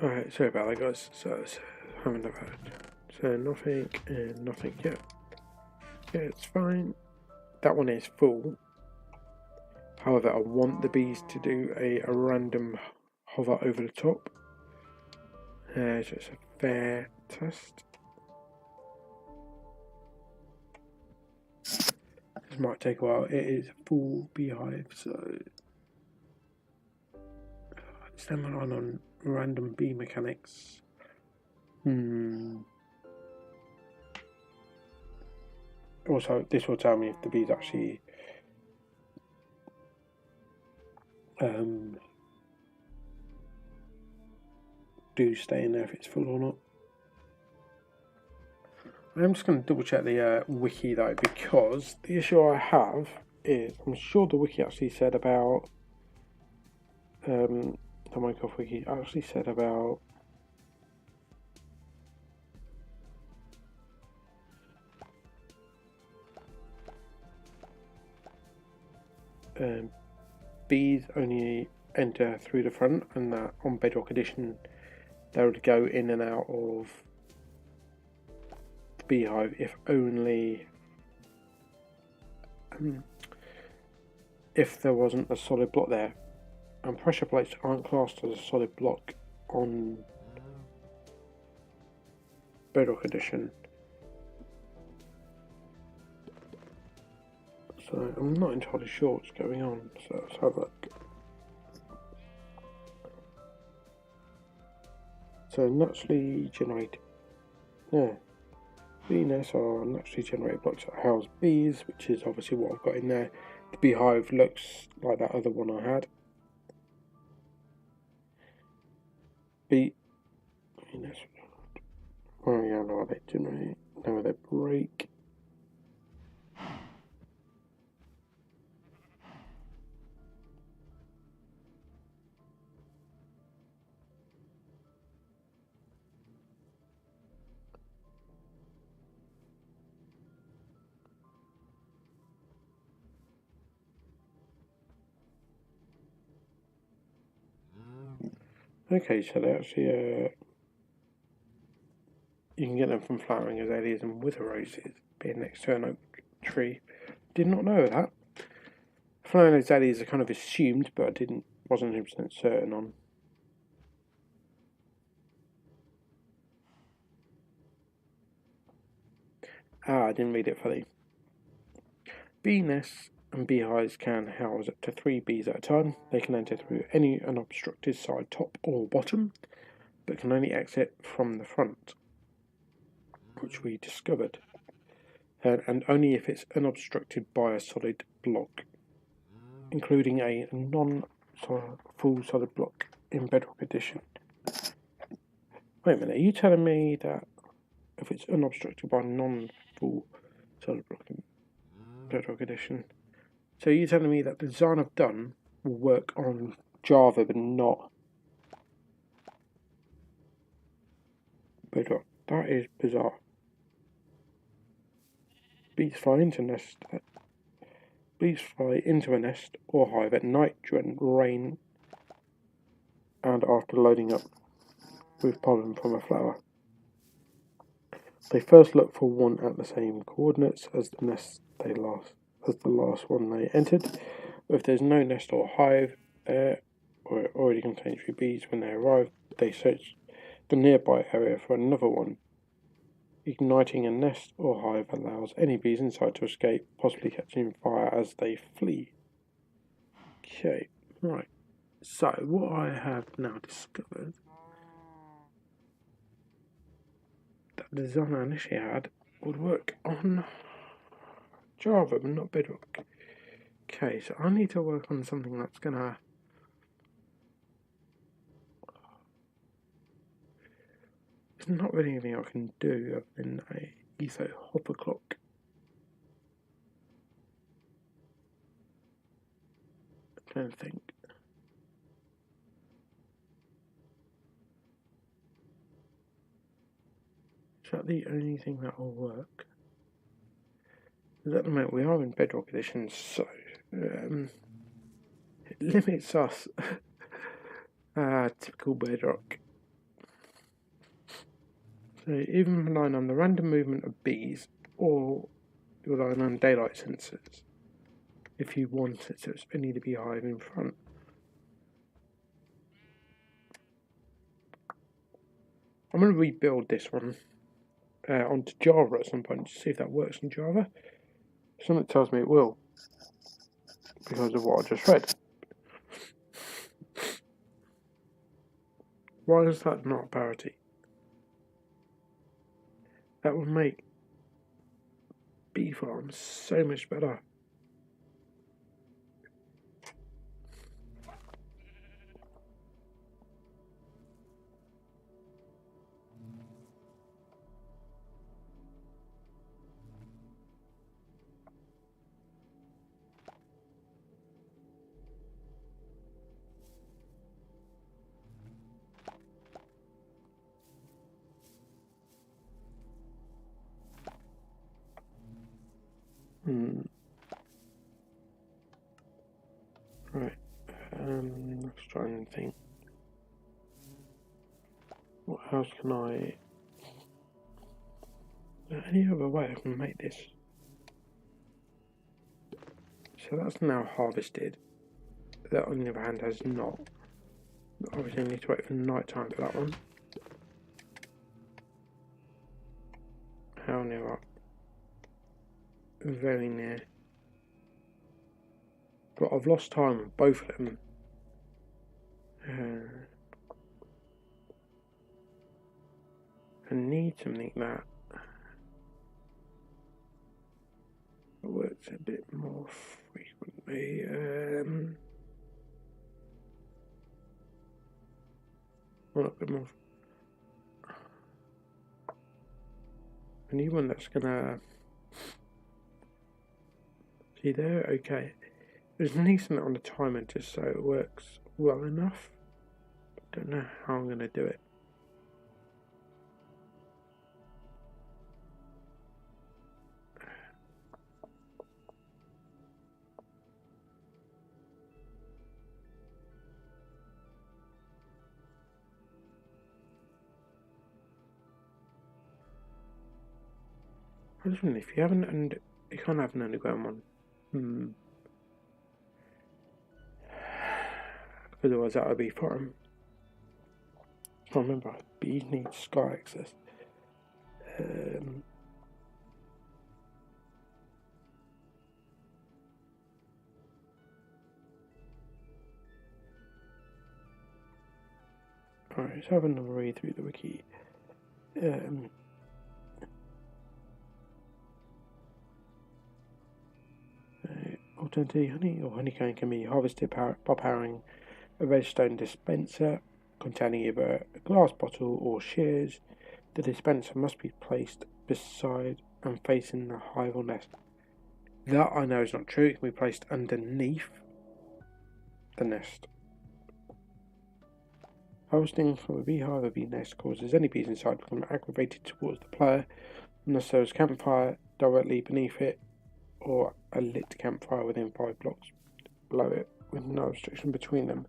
Alright, sorry about that, guys. So haven't had. So nothing and nothing yet. Yeah, it's fine. That one is full. However, I want the bees to do a random hover over the top. So it's a fair test. This might take a while. It is a full beehive, so it's them on random bee mechanics. Also, this will tell me if the bees actually do stay in there, if it's full or not. I'm just going to double check the wiki though, because the issue I have is I'm sure the wiki actually said about the Minecraft wiki actually said about bees only enter through the front, and that on Bedrock Edition they would go in and out of the beehive if only if there wasn't a solid block there. And pressure plates aren't classed as a solid block on Bedrock Edition. So I'm not entirely sure what's going on, so let's have a look. So naturally generated, bee nests are naturally generated blocks that house bees, which is obviously what I've got in there. The beehive looks like that other one I had. Bee nests. Oh yeah, no, they generate. No, they break. Okay, so they actually you can get them from flowering azaleas and wither roses being next to an oak tree. Did not know that. Flowering azaleas are kind of assumed, but I wasn't 100% certain on. I didn't read it fully. Bee nests and beehives can house up to 3 bees at a time. They can enter through any unobstructed side, top or bottom, but can only exit from the front, which we discovered, and only if it's unobstructed by a solid block, including a non-full solid block in Bedrock Edition. Wait a minute, are you telling me that if it's unobstructed by a non-full solid block in Bedrock Edition, so you're telling me that the design I've done will work on Java but not Bedrock? That is bizarre. Bees fly into a nest or hive at night during rain and after loading up with pollen from a flower. They first look for one at the same coordinates as the last one they entered. If there's no nest or hive there, or it already contains 3 bees when they arrive, they search the nearby area for another one. Igniting a nest or hive allows any bees inside to escape, possibly catching fire as they flee. Okay, right. So, what I have now discovered, that the design I initially had would work on Java, but not Bedrock. Okay, so I need to work on something that's gonna... There's not really anything I can do other than a etho hopper clock. I don't think. Is that the only thing that will work? Because at the moment we are in Bedrock Edition, so it limits us. Typical Bedrock. So even relying on the random movement of bees, or relying on daylight sensors, if you want it to only the beehive in front. I'm going to rebuild this one onto Java at some point to see if that works in Java. Something tells me it will, because of what I just read. Why is that not parity? That would make bee farms so much better. Right. Let's try and think. How else can I... Is there any other way I can make this? So that's now harvested. That on the other hand has not. Obviously I need to wait for night time for that one. How near up? Very near. But I've lost time with both of them. I need something that works a bit more frequently. Well, a bit more. I need one that's gonna see there. Okay, there's need something on the timer just so it works well enough. I don't know how I'm gonna do it. I just wonder if you haven't, and you can't have an underground one. Otherwise, that would be fine. I remember, bees need sky access. Alright, let's have another read through the wiki. Alternatively, honey or honeycomb can be harvested by powering a redstone dispenser containing either a glass bottle or shears. The dispenser must be placed beside and facing the hive or nest. That I know is not true. It can be placed underneath the nest. Harvesting from a beehive or bee nest causes any bees inside to become aggravated towards the player, unless there is a campfire directly beneath it or a lit campfire within 5 blocks below it, with no obstruction between them.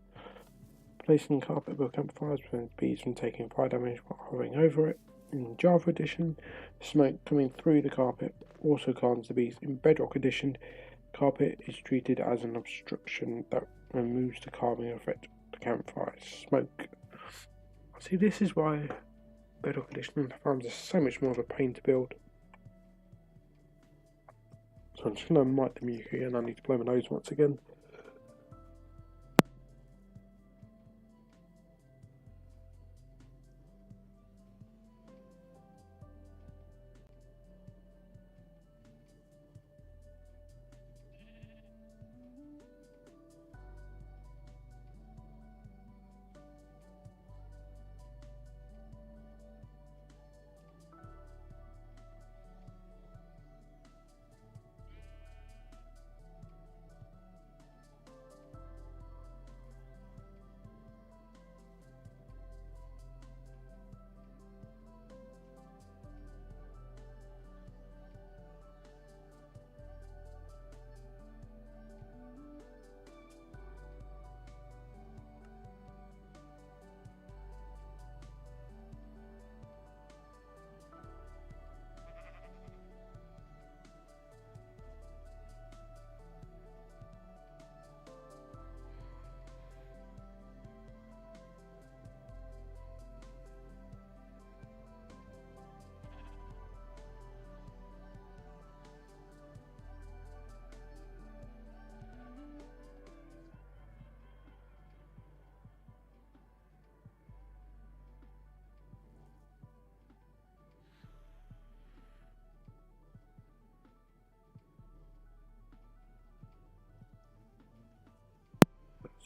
Placing carpet above campfires prevents bees from taking fire damage while hovering over it. In Java Edition, smoke coming through the carpet also calms the bees. In Bedrock Edition, carpet is treated as an obstruction that removes the calming effect of the campfire smoke. See, this is why Bedrock Edition farms are so much more of a pain to build. So I'm just going to mic the music again. I need to blow my nose once again.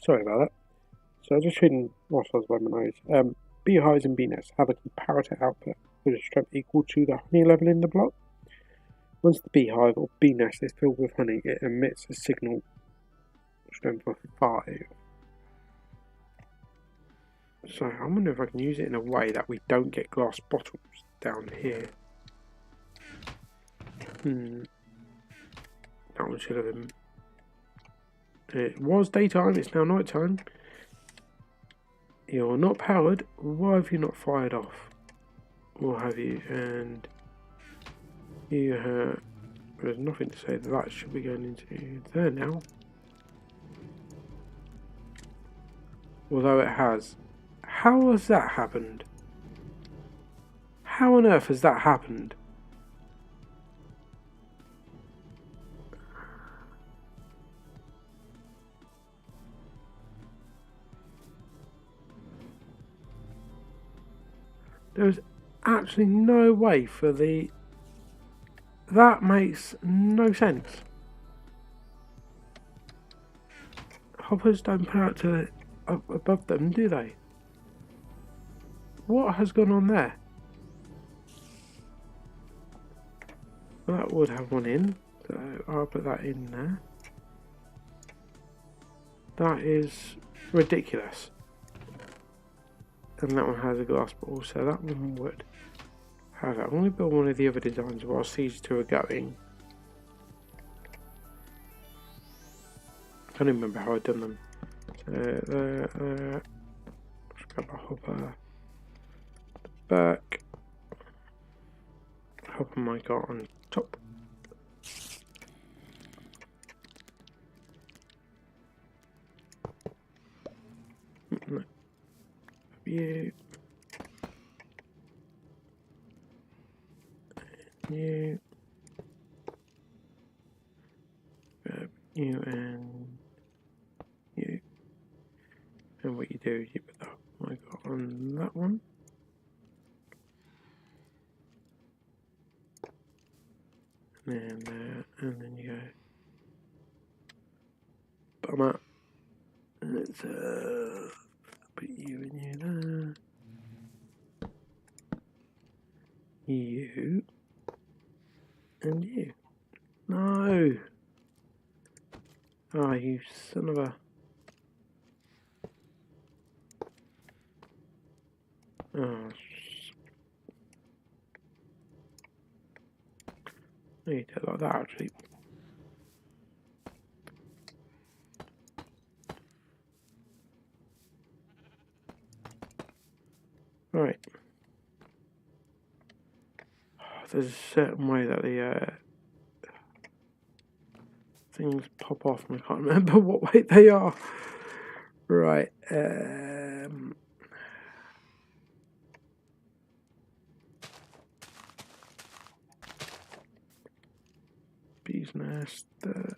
Sorry about that. So I was just reading whilst I was blowing my nose. Beehives and bee nests have a comparator output with a strength equal to the honey level in the block. Once the beehive or bee nest is filled with honey, it emits a signal strength of 5. So I wonder if I can use it in a way that we don't get glass bottles down here. That one should have been... It was daytime, it's now night time. You're not powered. Why have you not fired off? Or have you? And you have... There's nothing to say that should be going into there now. Although it has. How has that happened? How on earth has that happened? There's actually no way for the... That makes no sense. Hoppers don't put out to above them, do they? What has gone on there? Well, that would have one in, so I'll put that in there. That is ridiculous. And that one has a glass ball, so that one would. However, I'm going to build one of the other designs whilst these two are going. I can't even remember how I've done them. So let's grab a hopper. Back. Hopper might go on top. No. You. You. You and you. And what you do is you put that might go on that one. And then you go bottom up, and it's put you and you there, you and you. No! Ah, you son of a... Oh, I need to like that actually. Right. There's a certain way that the things pop off and I can't remember what way they are. Right. Bee's nest. There.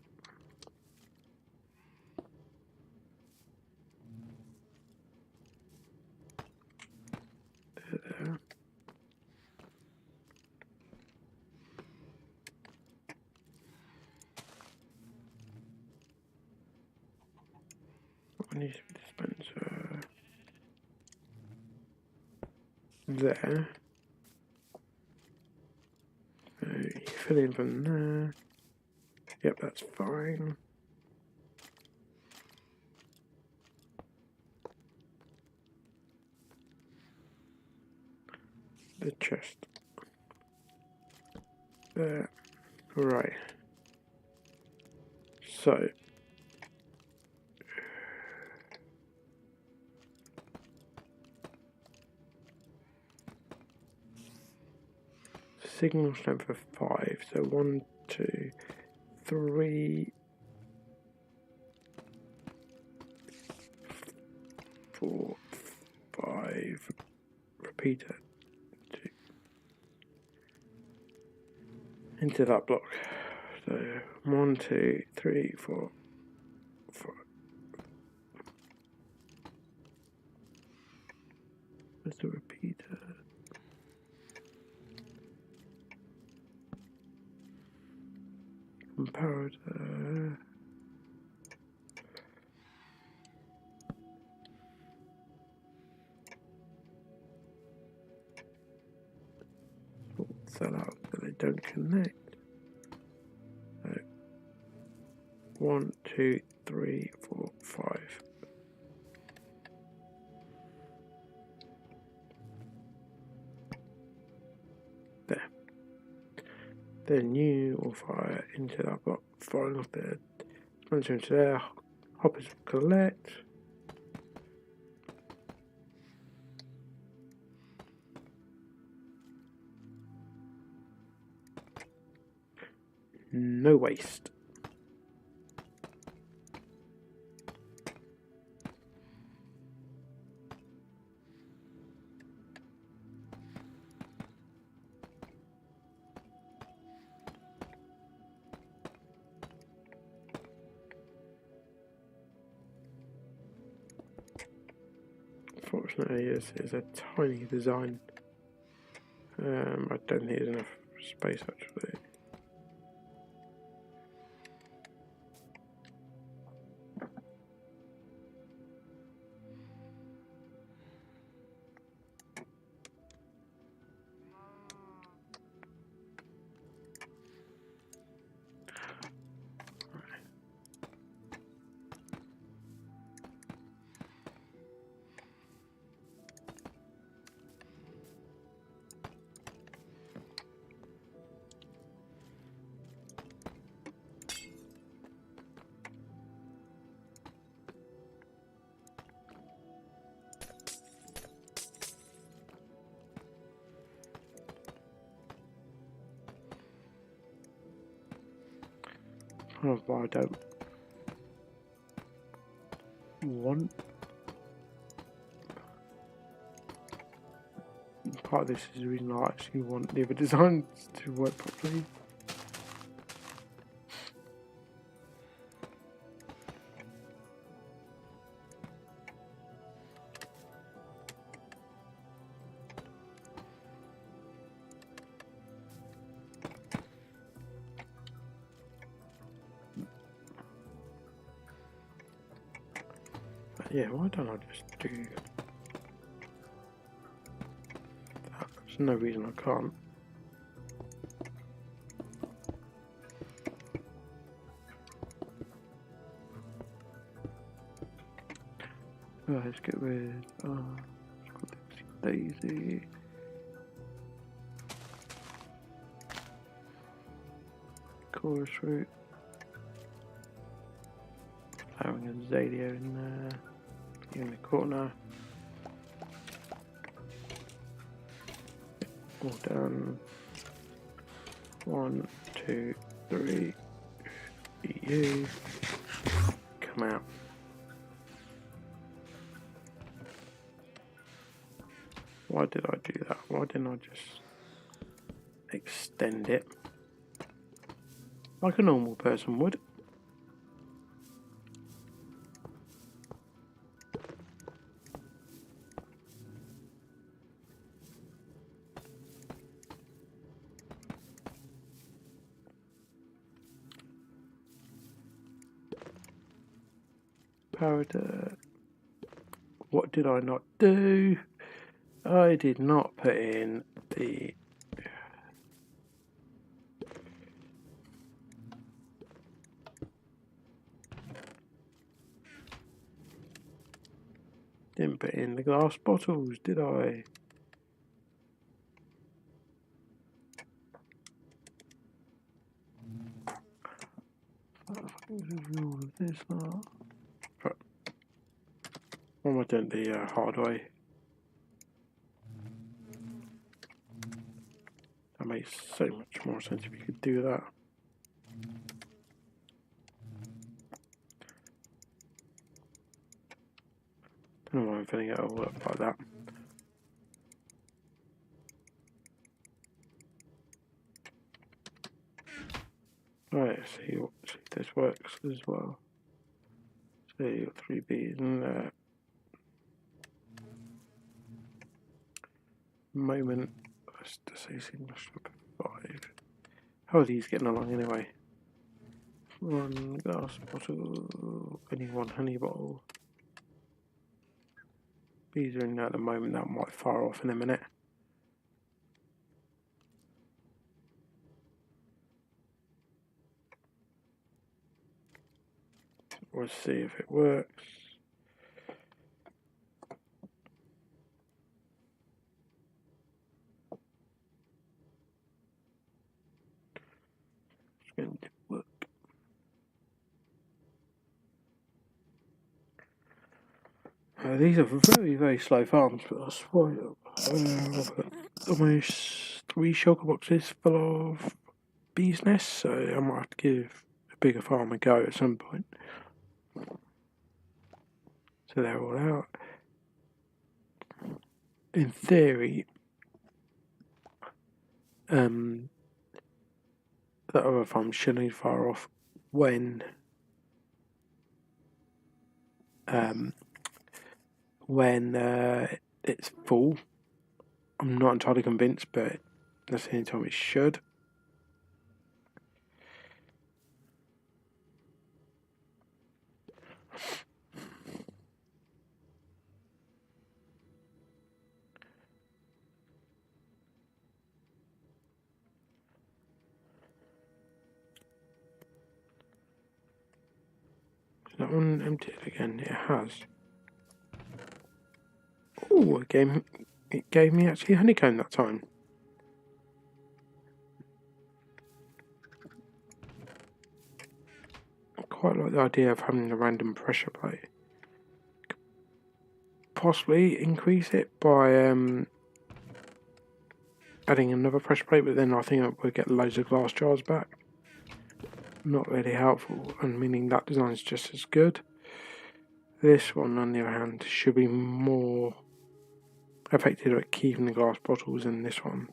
What needs to be dispenser? There. So you fill in from there. Yep, that's fine. The chest. There. Right. So. Signal strength of 5. So 1, 2, 3, 4, 5. Repeater. 2. Into that block. So 1, 2, 3, 4, 5. Where's the repeater? Comparator. Sort that out so they don't connect. So 1, 2, 3, 4, 5. There. Then you will fire into that block, firing off the dispenser into there. Hoppers will collect. no waste. Unfortunately, it's a tiny design. I don't think there's enough space actually. Oh, I don't want. Part of this is the reason I actually want the other designs to work properly. But yeah, why don't I just do that? There's no reason I can't. Let's get rid of Daisy. Chorus root. Having a Azalea in there. In the corner. All done. 1, 2, 3. EU. Come out. Why did I do that? Why didn't I just extend it like a normal person would? Powder. What did I not do? I did not put in the didn't put in the glass bottles, did I? All of this now. Why am I doing the hard way? That makes so much more sense if you could do that. Don't know why I'm filling it all up like that. Right, see if this works as well. So you've got 3 B's in there. Moment. Let's just say English 5. How are these getting along anyway? 1 glass bottle, only 1 honey bottle. These are in there at the moment, that might fire off in a minute. We'll see if it works. It's going to work. These are very, very slow farms, but that's why I've got almost 3 shulker boxes full of bees' nests, so I might have to give a bigger farm a go at some point. So they're all out. In theory, that other farm shouldn't be far off when it's full. I'm not entirely convinced, but that's the only time it should. That one emptied again. It has. Oh, it gave me actually honeycomb that time. I quite like the idea of having a random pressure plate. Possibly increase it by adding another pressure plate, but then I think we'll get loads of glass jars back. Not really helpful, and meaning that design is just as good. This one, on the other hand, should be more effective at keeping the glass bottles than this one.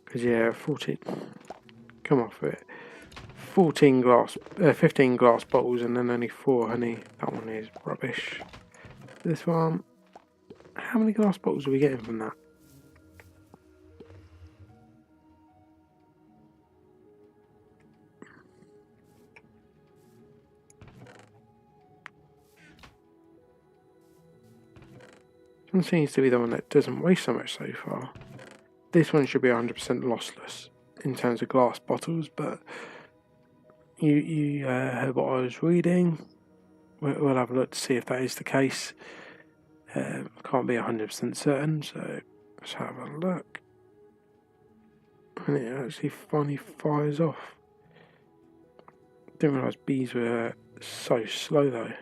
Because yeah, 14. Come off it. 15 glass bottles, and then only 4 honey. That one is rubbish. This one, how many glass bottles are we getting from that? This one seems to be the one that doesn't waste so much so far. This one should be 100% lossless in terms of glass bottles, but you heard what I was reading. We'll have a look to see if that is the case. Can't be 100% certain, so let's have a look. And it actually finally fires off. Didn't realise bees were so slow though.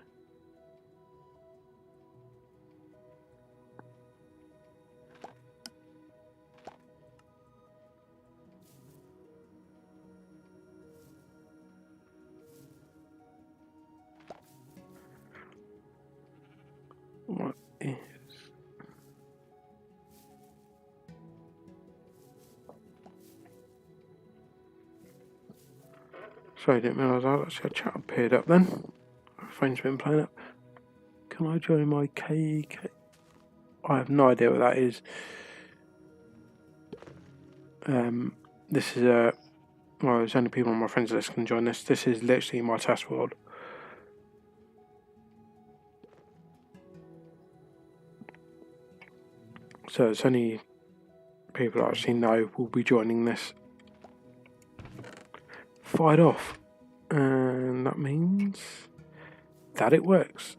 What is... Sorry, I didn't realise that. Actually, a chat appeared up then. My phone's been playing up. Can I join my KK? I have no idea what that is. This is a... Well, there's only people on my friends list can join this. This is literally my test world. So it's only people I actually know will be joining this. Fired off. And that means that it works.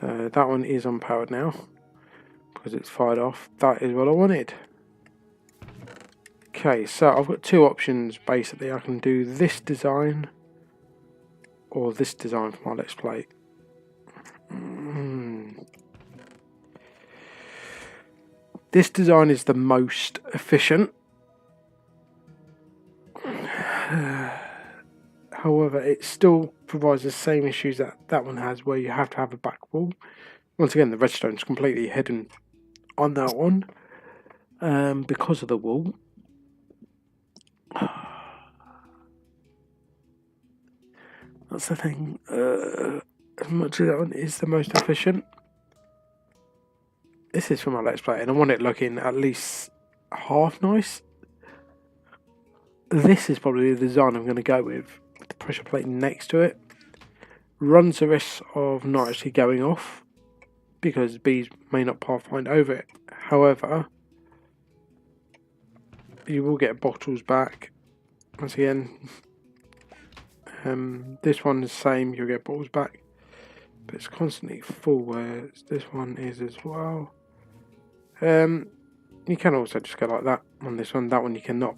So that one is unpowered now because it's fired off. That is what I wanted. Okay, so I've got 2 options basically. I can do this design or this design for my Let's Play. This design is the most efficient. However, it still provides the same issues that one has, where you have to have a back wall. Once again, the redstone's completely hidden on that one because of the wall. That's the thing. As much as that one is the most efficient, this is for my Let's Play, and I want it looking at least half nice. This is probably the design I'm going to go with the pressure plate next to it. Runs the risk of not actually going off because bees may not pathfind over it. However, you will get bottles back. Once again, this one is the same, you'll get bottles back, but it's constantly full, whereas this one is as well. You can also just go like that on this one. That one you cannot.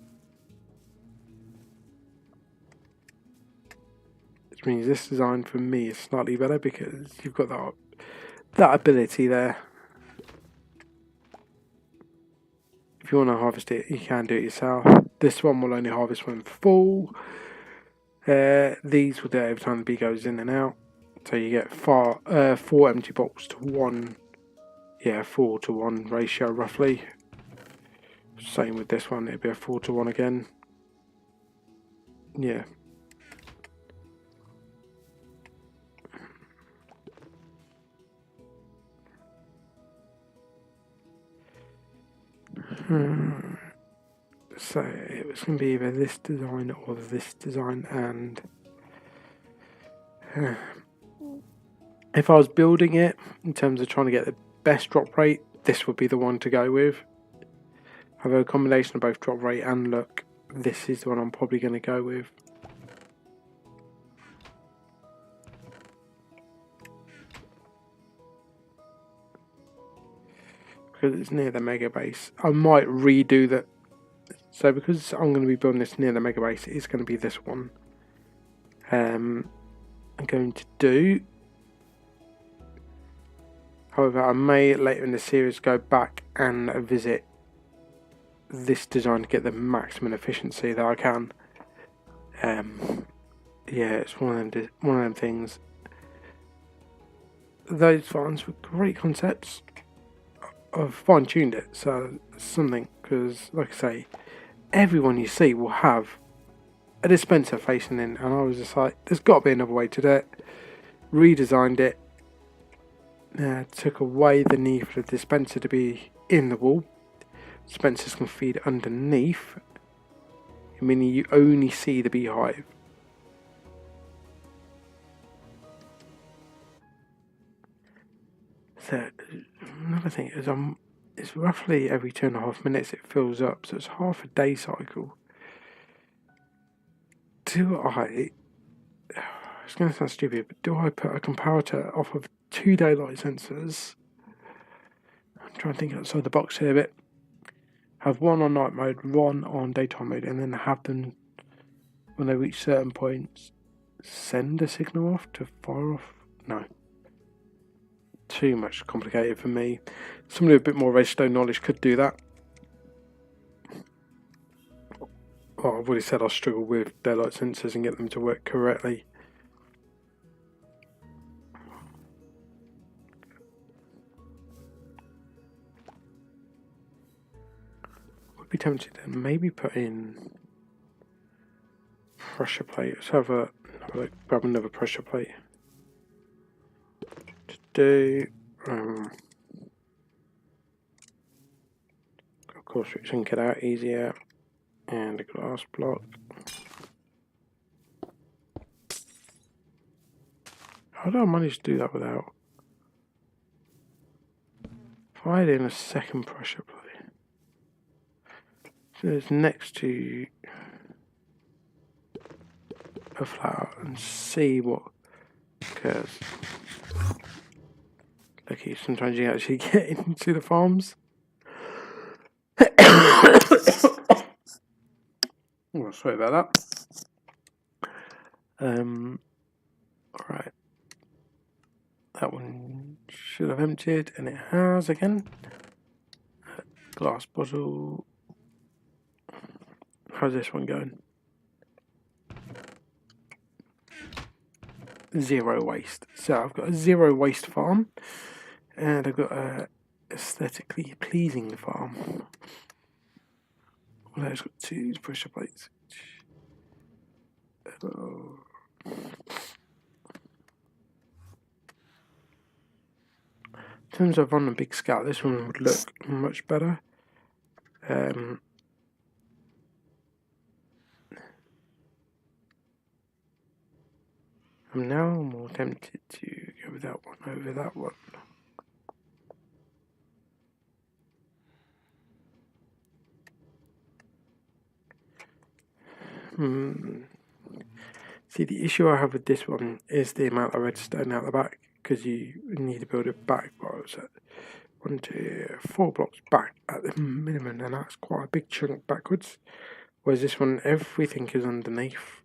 Which means this design for me is slightly better because you've got that ability there. If you want to harvest it, you can do it yourself. This one will only harvest when full. These will do it every time the bee goes in and out. So you get 4 empty boxes to 1. Yeah, 4 to 1 ratio roughly. Same with this one, it'd be a 4 to 1 again. Yeah. So it was going to be either this design or this design, and if I was building it in terms of trying to get the best drop rate, this would be the one to go with. Have a combination of both drop rate and look. This is the one I'm probably going to go with. Because it's near the mega base. I might redo that. So because I'm going to be building this near the mega base, it's going to be this one. I'm going to do. However, I may later in the series go back and visit this design to get the maximum efficiency that I can. Yeah, it's one of them things. Those farms were great concepts. I've fine-tuned it, so something, because like I say, everyone you see will have a dispenser facing in, and I was just like, there's got to be another way to do it. Redesigned it, took away the need for the dispenser to be in the wall. Dispensers can feed underneath, meaning you only see the beehive. So another thing is, it's roughly every 2.5 minutes it fills up, so it's half a day cycle. It's going to sound stupid, but do I put a comparator off of 2 daylight sensors? I'm trying to think outside the box here a bit. Have one on night mode, one on daytime mode, and then have them, when they reach certain points, send a signal off to fire off? No. Too much complicated for me. Somebody with a bit more redstone knowledge could do that. Oh, I've already said I struggle with daylight sensors and get them to work correctly. Would be tempted to maybe put in pressure plate. Let's have a look, grab another pressure plate to do. Of course, we can get out easier, and a glass block. How do I manage to do that without? If I add in a second pressure plate, so it's next to a flower, and see what occurs. Lucky, sometimes you actually get into the farms. Oh, sorry about that. Alright. That one should have emptied, and it has again. Glass bottle. How's this one going? 0 waste. So I've got a 0 waste farm, and I've got a aesthetically pleasing farm. Well, it's got 2 pressure plates. In terms of on a big scale, this one would look much better. I'm now more tempted to go with that one over that one. See, the issue I have with this one is the amount of redstone out the back, because you need to build it back. So 1, 2, 4 blocks back at the minimum, and that's quite a big chunk backwards. Whereas this one, everything is underneath.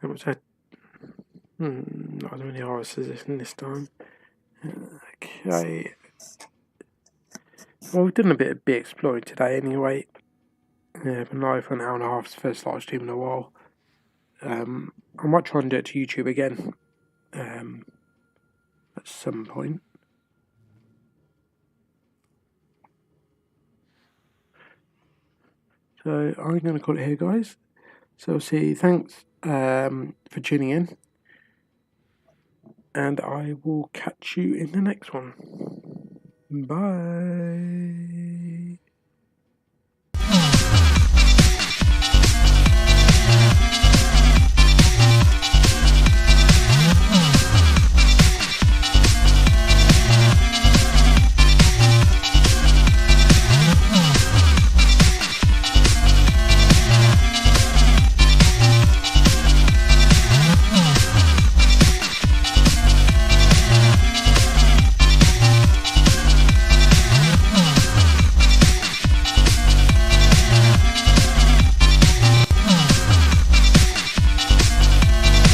How much not as many harvesters this time. Okay. Well, we've done a bit of bee exploring today anyway. Been live for an hour and a half. It's the first live stream in a while. I might try and do it to YouTube again at some point. So I'm going to call it here, guys. So see, thanks for tuning in, and I will catch you in the next one. Bye.